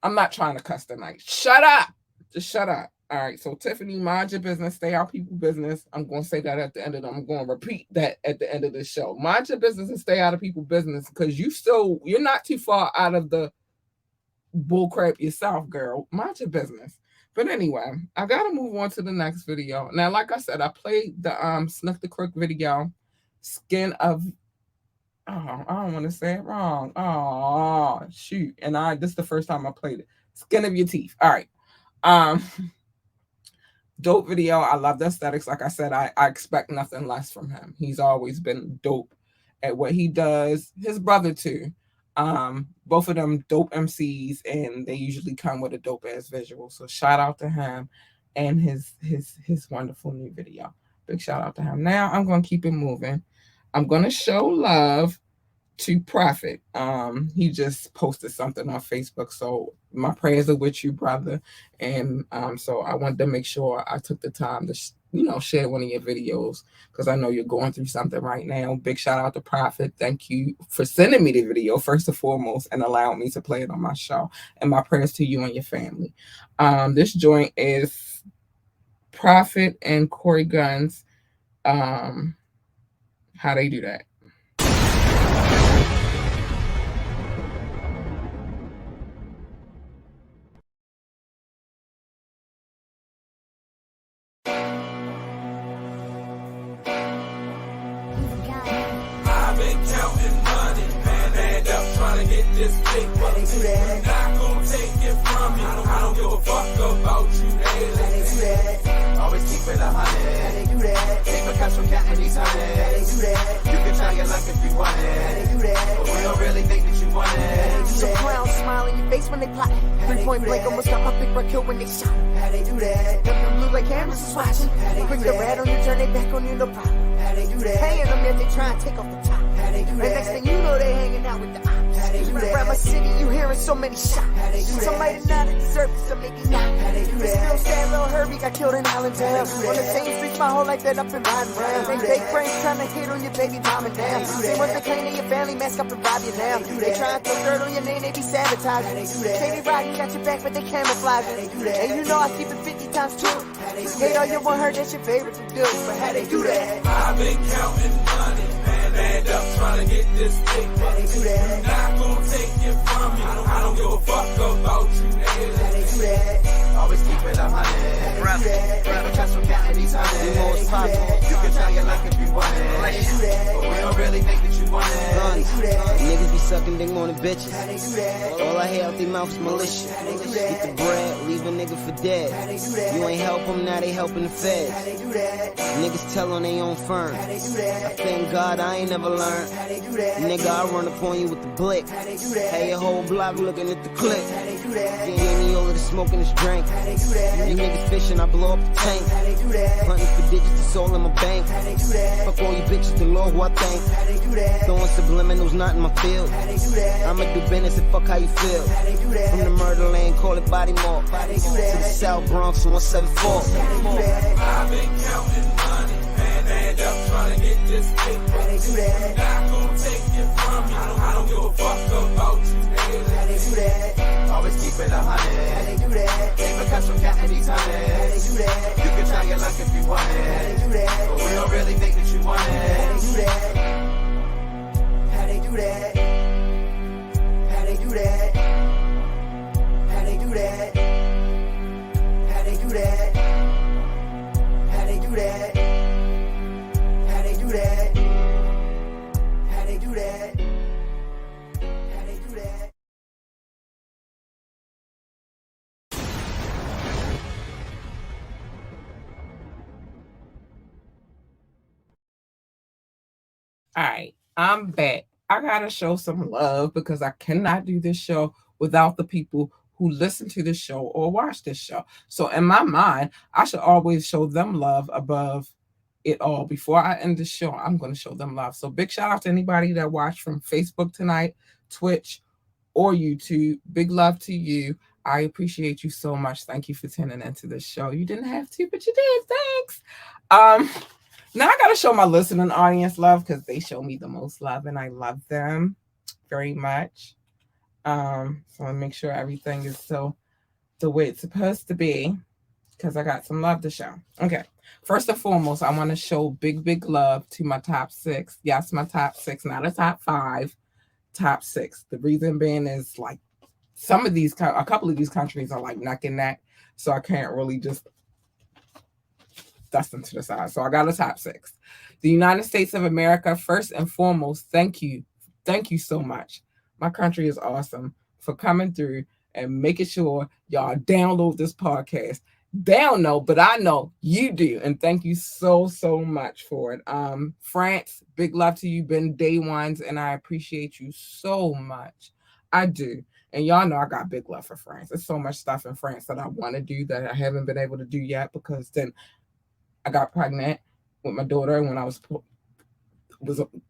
I'm not trying to cuss tonight. Shut up. Just shut up. All right, so Tiffany, mind your business, stay out people's business. I'm going to say that at the end of I'm going to repeat that at the end of the show. Mind your business and stay out of people's business, because you're not too far out of the bullcrap yourself, girl. Mind your business. But anyway, I got to move on to the next video. Now, like I said, I played the Snuck the Crook video, Skin of... Oh, I don't want to say it wrong. Oh, shoot. And this is the first time I played it. Skin of Your Teeth. All right. Dope video. I love the aesthetics. Like I said, I expect nothing less from him. He's always been dope at what he does. His brother too. Both of them dope MCs, and they usually come with a dope ass visual. So shout out to him and his wonderful new video. Big shout out to him. Now I'm gonna keep it moving. I'm gonna show love to Prophet. He just posted something on Facebook, so my prayers are with you, brother. And so I wanted to make sure I took the time to share one of your videos, because I know you're going through something right now. Big shout out to Prophet. Thank you for sending me the video first and foremost and allowing me to play it on my show. And my prayers to you and your family. This joint is Prophet and Corey Guns. How they do that. I've been counting money, man, up trying to get this big money. I'm not gonna take it from you. I don't give a fuck about you, daily. Always keep it 100. Take my cash from counting these hundreds. You can try your luck if you want it, but we don't really think that you want it. Some clowns smile in your face when they plot. 3-point blank almost got my big bro killed when they shot. How they do that? Them look like cameras is watching. Bring the rat on you, turn they back on you, no problem. How they do that? Paying them yet they try and take off the top. How they do that? And next thing you know they hanging out with the ops. How they do that? Around my city you hearing so many shots. How they do that? Some might not have deserved it, some maybe not. How they do that? Still sad little Herbie got killed in Allentown. On the same streets my whole life that up and riding round. They fake friends trying to hit on your baby mom and dad. Same ones that claim to your family mask up and rob you now. They try to throw dirt on your name, they be sabotaging. Shady Rotten got your back but they camouflaging. And you know I keep it 50 times 2. Hate all you want her, that's your favorite to do. But how they do that? I've been counting money, man, up trying to get this big money. I'm not gonna take it from you. I don't give a fuck about you, nigga. Always keep it 100. Brother, cash from counting these hundreds. You can try your luck if you want it, but we don't really think that you want it. Niggas be sucking dick on the bitches. All I hear out their mouth is malicious. Get the bread, leave a nigga for dead. You ain't help them, now they helping the feds. Niggas tell on they own firm. I thank God I ain't never learned. Nigga, I run up on you with the blick. Hey, your whole block looking at the clip. Gave me all of the smoke and this drink. You niggas fishing, I blow up the tank. Hunting for digits, it's all in my bank. Fuck all you bitches, the Lord who I thank. Throwing subliminals, not in my field. I'ma do business and fuck how you feel. From the murder lane, call it body mark. To the South Bronx, 174. I've been counting money, man, up trying to get this big money. I'm not gonna take it from you. I don't give a fuck about you, nigga. Always keep it 100. Keep a cash from counting these hundreds. You can try your luck if you want it, but we don't really think that you want it. How they do that? How they do that? How they do that? How they do that? How they do that? How they do that? How they do that? How they do that? All right, I'm back. I gotta show some love because I cannot do this show without the people who listen to this show or watch this show. So in my mind, I should always show them love above it all. Before I end the show, I'm going to show them love. So big shout out to anybody that watched from Facebook tonight, Twitch, or YouTube. Big love to you. I appreciate you so much. Thank you for tuning into this show. You didn't have to, but you did. Thanks. Now I gotta show my listening audience love because they show me the most love and I love them very much. So I make sure everything is so the way it's supposed to be because I got some love to show. Okay. First and foremost, I want to show big love to my top 6. Yes, my top 6, not a top 5, top 6. The reason being is like a couple of these countries are like neck and neck, so I can't really just dust them to the side. So I got a top 6. The United States of America, first and foremost, thank you. Thank you so much. My country is awesome for coming through and making sure y'all download this podcast. They don't know, but I know you do. And thank you so much for it. France, big love to you. Been day ones, and I appreciate you so much. I do. And y'all know I got big love for France. There's so much stuff in France that I want to do that I haven't been able to do yet because then I got pregnant with my daughter when I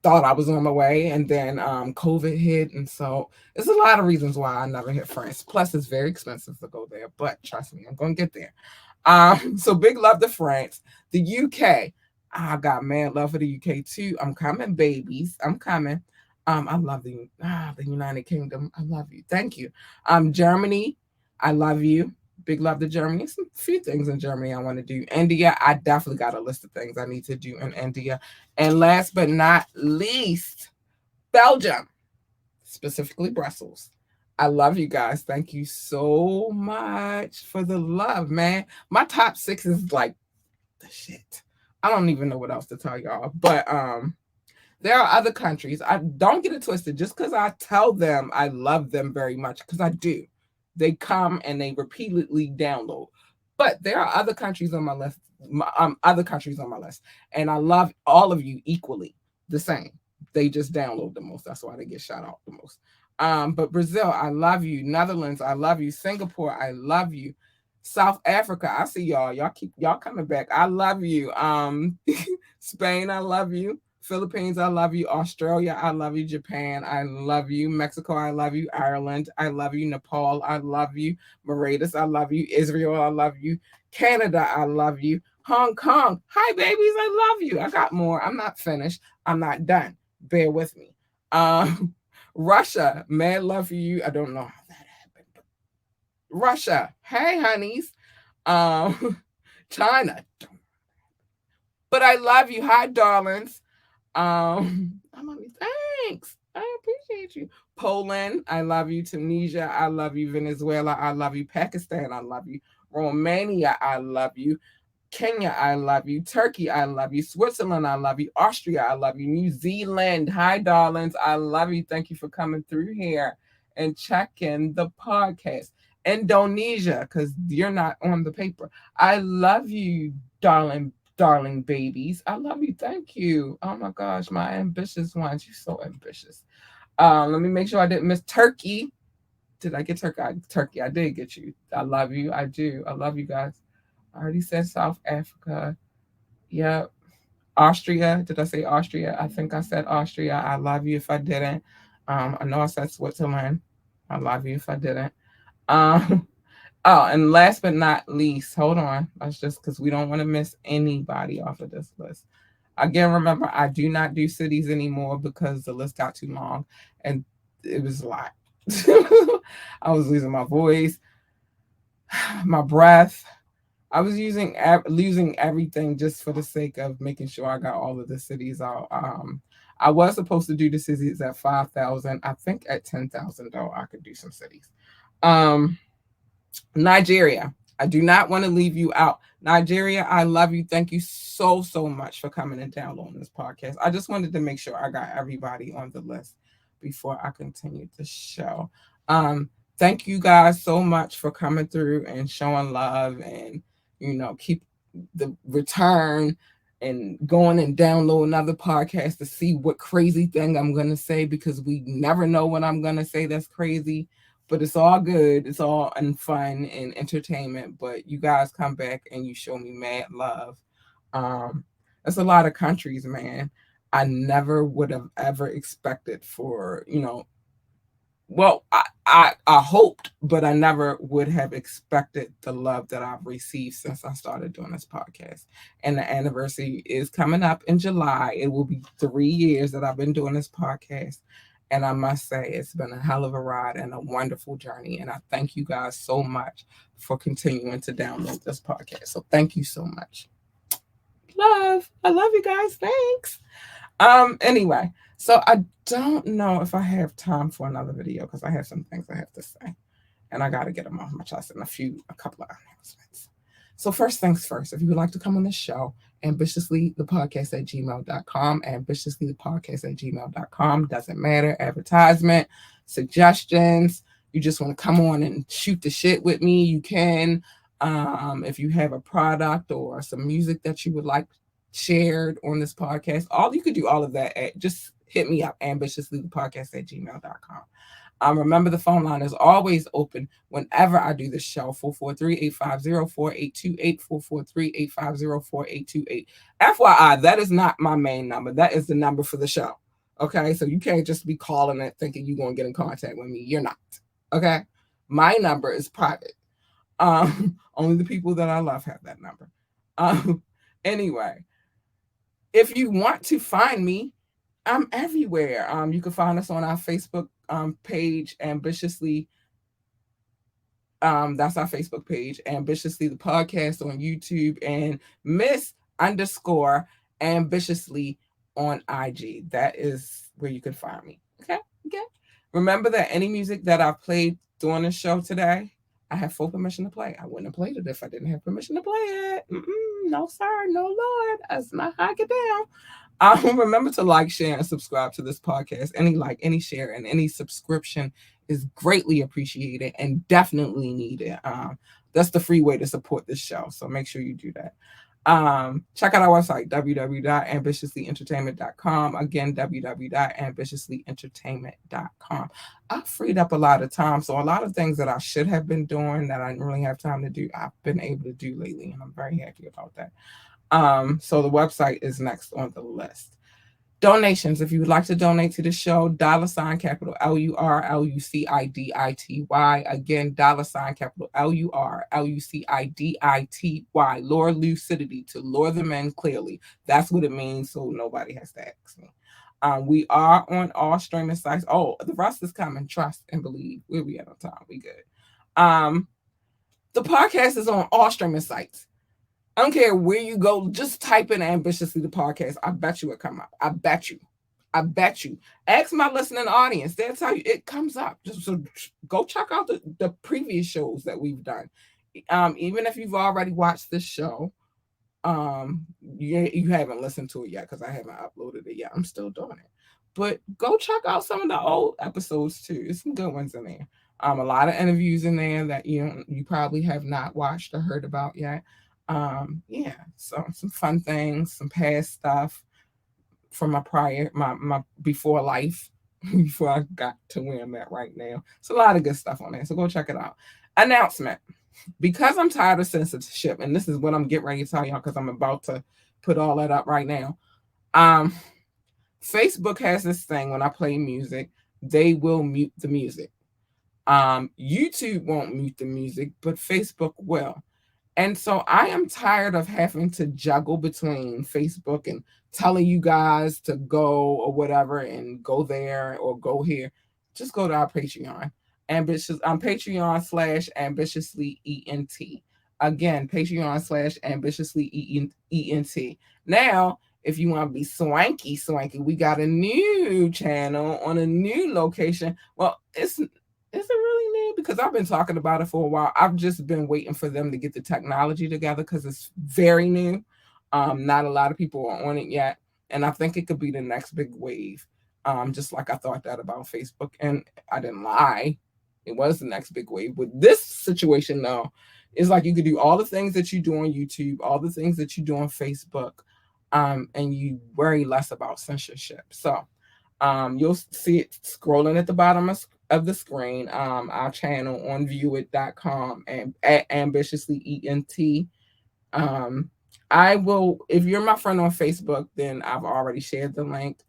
thought I was on my way, and then COVID hit, and so there's a lot of reasons why I never hit France. Plus, it's very expensive to go there, but trust me, I'm gonna get there. So big love to France. The UK, I got mad love for the UK too. I'm coming, babies. I'm coming. I love the United Kingdom. I love you. Thank you. Germany, I love you. Big love to Germany. Some few things in Germany I want to do. India, I definitely got a list of things I need to do in India. And last but not least, Belgium, specifically Brussels. I love you guys. Thank you so much for the love, man. My top 6 is like the shit. I don't even know what else to tell y'all. But there are other countries. I don't get it twisted. Just because I tell them I love them very much, because I do. They come and they repeatedly download. But there are other countries on my list, and I love all of you equally the same. They just download the most. That's why they get shout out the most. But Brazil, I love you. Netherlands, I love you. Singapore, I love you. South Africa, I see y'all. Y'all coming back. I love you. Spain, I love you. Philippines, I love you. Australia, I love you. Japan, I love you. Mexico, I love you. Ireland, I love you. Nepal, I love you. Mauritius, I love you. Israel, I love you. Canada, I love you. Hong Kong, hi babies, I love you. I got more. I'm not finished. I'm not done. Bear with me. Russia, mad love for you. I don't know how that happened, but Russia, hey honeys. China, but I love you. Hi darlings. I love you. Thanks. I appreciate you. Poland, I love you. Tunisia, I love you. Venezuela, I love you. Pakistan, I love you. Romania, I love you. Kenya, I love you. Turkey, I love you. Switzerland, I love you. Austria, I love you. New Zealand, hi darlings, I love you. Thank you for coming through here and checking the podcast. Indonesia, because you're not on the paper. I love you, darling babies. I love you. Thank you. Oh my gosh, my ambitious ones. You're so ambitious. Let me make sure I didn't miss Turkey. Did I get Turkey? Turkey, I did get you. I love you. I do. I love you guys. I already said South Africa. Yep. Austria. Did I say Austria? I think I said Austria. I love you if I didn't. I know I said Switzerland. I love you if I didn't. Oh, and last but not least, hold on. That's just because we don't want to miss anybody off of this list. Again, remember, I do not do cities anymore because the list got too long and it was a lot. I was losing my voice, my breath. I was losing everything just for the sake of making sure I got all of the cities out. I was supposed to do the cities at 5,000. I think at 10,000, though, I could do some cities. Nigeria, I do not want to leave you out. Nigeria, I love you. Thank you so much for coming and downloading this podcast. I just wanted to make sure I got everybody on the list before I continue the show. Thank you guys so much for coming through and showing love and, keep the return and going and downloading other podcasts to see what crazy thing I'm going to say, because we never know what I'm going to say that's crazy. But it's all good. It's all in fun and entertainment. But you guys come back and you show me mad love. That's a lot of countries, man. I never would have ever expected for, well, I hoped, but I never would have expected the love that I've received since I started doing this podcast. And the anniversary is coming up in July. It will be 3 years that I've been doing this podcast. And I must say, it's been a hell of a ride and a wonderful journey. And I thank you guys so much for continuing to download this podcast. So thank you so much. Love. I love you guys. Thanks. Anyway, so I don't know if I have time for another video because I have some things I have to say. And I got to get them off my chest in a couple of announcements. So first things first, if you would like to come on the show, ambitiouslythepodcast@gmail.com, ambitiouslythepodcast@gmail.com. Doesn't matter. Advertisement, suggestions. You just want to come on and shoot the shit with me, you can. If you have a product or some music that you would like shared on this podcast, you could do all of that. Just hit me up, ambitiouslythepodcast@gmail.com. Remember, the phone line is always open whenever I do this show, 443-850-4828, 443-850-4828. FYI, that is not my main number. That is the number for the show. Okay, so you can't just be calling it thinking you're going to get in contact with me. You're not. Okay, my number is private. Only the people that I love have that number. Anyway, if you want to find me, I'm everywhere. You can find us on our Facebook page, Ambitiously. That's our Facebook page, Ambitiously the Podcast on YouTube, and Miss_Ambitiously on IG. That is where you can find me. Okay. Remember that any music that I've played during the show today, I have full permission to play. I wouldn't have played it if I didn't have permission to play it. No, sir. No, Lord. That's not how I get down. Remember to like, share, and subscribe to this podcast. Any like, any share, and any subscription is greatly appreciated and definitely needed. That's the free way to support this show. So make sure you do that. Check out our website, www.ambitiouslyentertainment.com. Again, www.ambitiouslyentertainment.com. I've freed up a lot of time. So a lot of things that I should have been doing that I didn't really have time to do, I've been able to do lately. And I'm very happy about that. So the website is next on the list. Donations. If you would like to donate to the show, $ capital LUR LUCIDITY. Again, $ capital LUR LUCIDITY. Lure lucidity, to lure the men clearly. That's what it means. So nobody has to ask me. We are on all streaming sites. Oh, the rest is coming. Trust and believe. Where we at on time? We good. The podcast is on all streaming sites. I don't care where you go. Just type in Ambitiously the Podcast. I bet you it come up. I bet you. Ask my listening audience. They'll tell you it comes up. Just so go check out the previous shows that we've done. Even if you've already watched this show, you haven't listened to it yet because I haven't uploaded it yet. I'm still doing it. But go check out some of the old episodes too. There's some good ones in there. A lot of interviews in there that you probably have not watched or heard about yet. So some fun things, some past stuff from my before life, before I got to where I'm at right now. It's a lot of good stuff on there, so go check it out. Announcement. Because I'm tired of censorship, and this is what I'm getting ready to tell y'all because I'm about to put all that up right now. Facebook has this thing when I play music, they will mute the music. YouTube won't mute the music, but Facebook will. And so I am tired of having to juggle between Facebook and telling you guys to go or whatever and go there or go here. Just go to our Patreon. Patreon/ambitiouslyent. Again, Patreon/ambitiouslyent. Now, if you want to be swanky, we got a new channel on a new location. Well, is it really new? Because I've been talking about it for a while. I've just been waiting for them to get the technology together because it's very new. Not a lot of people are on it yet. And I think it could be the next big wave. Just like I thought that about Facebook. And I didn't lie. It was the next big wave. With this situation, though, it's like you could do all the things that you do on YouTube, all the things that you do on Facebook. and you worry less about censorship. So you'll see it scrolling at the bottom of the screen, our channel on viewit.com and at ambitiouslyent. I will, if you're my friend on Facebook, then I've already shared the link.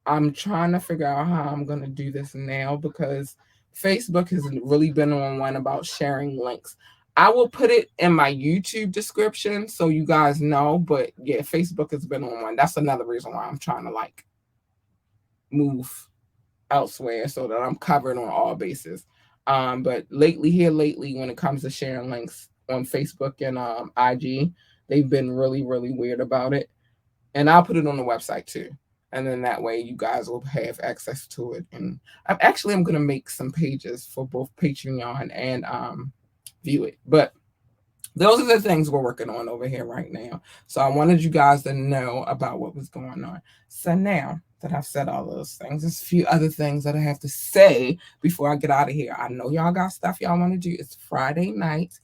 I'm trying to figure out how I'm going to do this now because Facebook has really been on one about sharing links. I will put it in my YouTube description so you guys know, but yeah, Facebook has been on one. That's another reason why I'm trying to like move elsewhere so that I'm covered on all bases. But lately, when it comes to sharing links on Facebook and IG, they've been really, really weird about it. And I'll put it on the website too. And then that way you guys will have access to it. And I'm going to make some pages for both Patreon and Viewit. But those are the things we're working on over here right now. So I wanted you guys to know about what was going on. So now that I've said all those things, there's a few other things that I have to say before I get out of here. I know y'all got stuff y'all want to do. It's Friday night.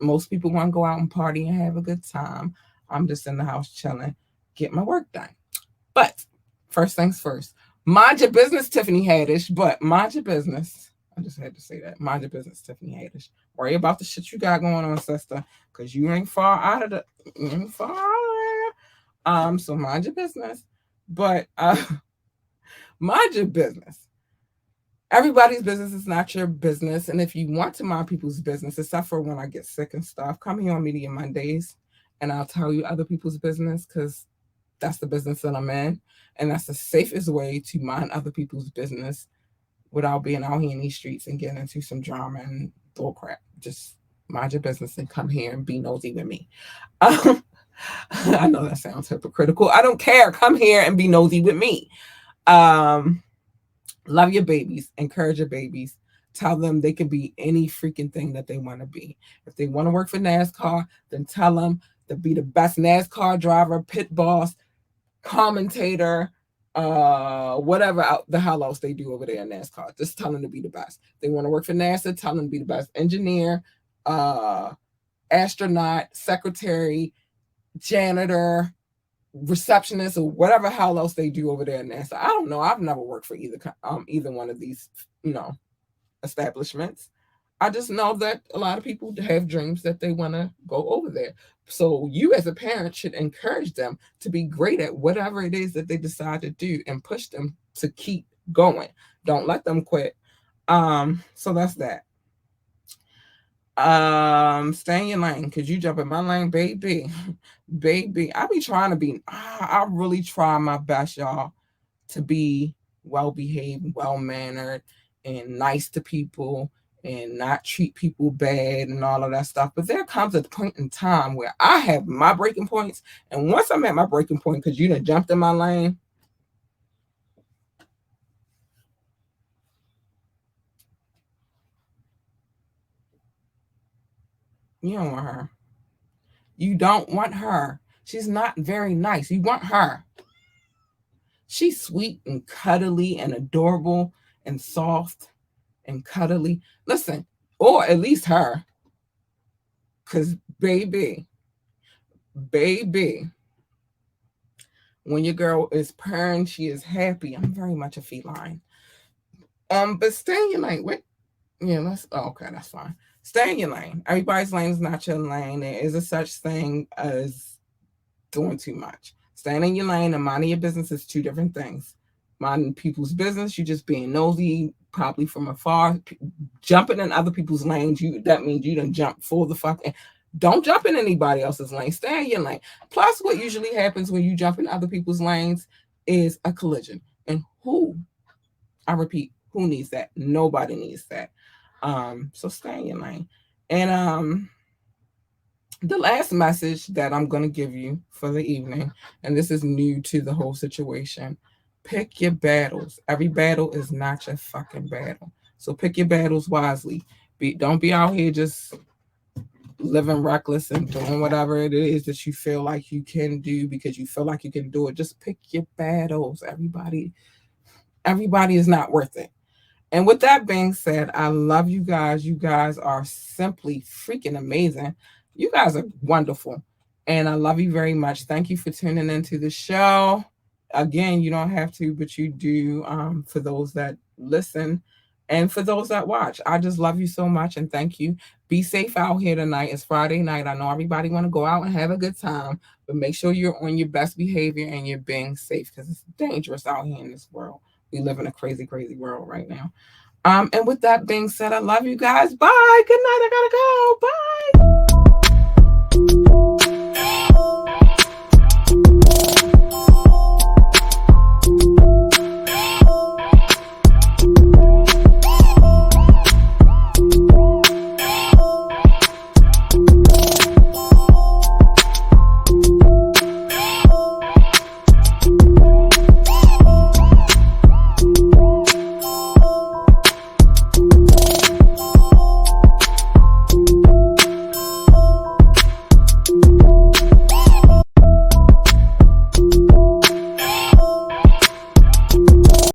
Most people want to go out and party and have a good time. I'm just in the house chilling, get my work done. But first things first, mind your business, Tiffany Haddish, but mind your business. I just had to say that. Mind your business, Tiffany Haddish. Worry about the shit you got going on, sister, because you ain't far out of there. So mind your business. But mind your business. Everybody's business is not your business. And if you want to mind people's business, except for when I get sick and stuff, come here on Media Mondays and I'll tell you other people's business because that's the business that I'm in. And that's the safest way to mind other people's business without being out here in these streets and getting into some drama and bullcrap. Just mind your business and come here and be nosy with me. I know that sounds hypocritical. I don't care. Come here and be nosy with me. Love your babies. Encourage your babies. Tell them they can be any freaking thing that they want to be. If they want to work for NASCAR, then tell them to be the best NASCAR driver, pit boss, commentator, whatever the hell else they do over there in NASCAR. Just tell them to be the best. If they want to work for NASA, tell them to be the best engineer, astronaut, secretary, janitor, receptionist, or whatever hell else they do over there in NASA. I don't know. I've never worked for either one of these, establishments. I just know that a lot of people have dreams that they want to go over there. So you as a parent should encourage them to be great at whatever it is that they decide to do and push them to keep going. Don't let them quit. So that's that. Stay in your lane because you jump in my lane, baby. I be trying to be, I really try my best, y'all, to be well-behaved, well-mannered, and nice to people and not treat people bad and all of that stuff. But there comes a point in time where I have my breaking points. And once I'm at my breaking point, because you done jumped in my lane, you don't want her. You don't want her. She's not very nice. You want her. She's sweet and cuddly and adorable and soft and cuddly. Listen, or at least her. Because baby, when your girl is purring, she is happy. I'm very much a feline. But stay in your lane. Wait. Yeah, okay, that's fine. Stay in your lane. Everybody's lane is not your lane. There is a such thing as doing too much. Staying in your lane and minding your business is two different things. Minding people's business, you just being nosy, probably from afar. Jumping in other people's lanes, that means you done jump full the fucking. Don't jump in anybody else's lane. Stay in your lane. Plus, what usually happens when you jump in other people's lanes is a collision. And I repeat, who needs that? Nobody needs that. So stay in your lane. And the last message that I'm going to give you for the evening, and this is new to the whole situation, pick your battles. Every battle is not your fucking battle. So pick your battles wisely. Don't be out here just living reckless and doing whatever it is that you feel like you can do because you feel like you can do it. Just pick your battles. Everybody is not worth it. And with that being said, I love you guys. You guys are simply freaking amazing. You guys are wonderful. And I love you very much. Thank you for tuning into the show. Again, you don't have to, but you do, for those that listen and for those that watch. I just love you so much and thank you. Be safe out here tonight. It's Friday night. I know everybody want to go out and have a good time, but make sure you're on your best behavior and you're being safe because it's dangerous out here in this world. We live in a crazy, crazy world right now. And with that being said, I love you guys. Bye. Good night. I gotta go. Bye.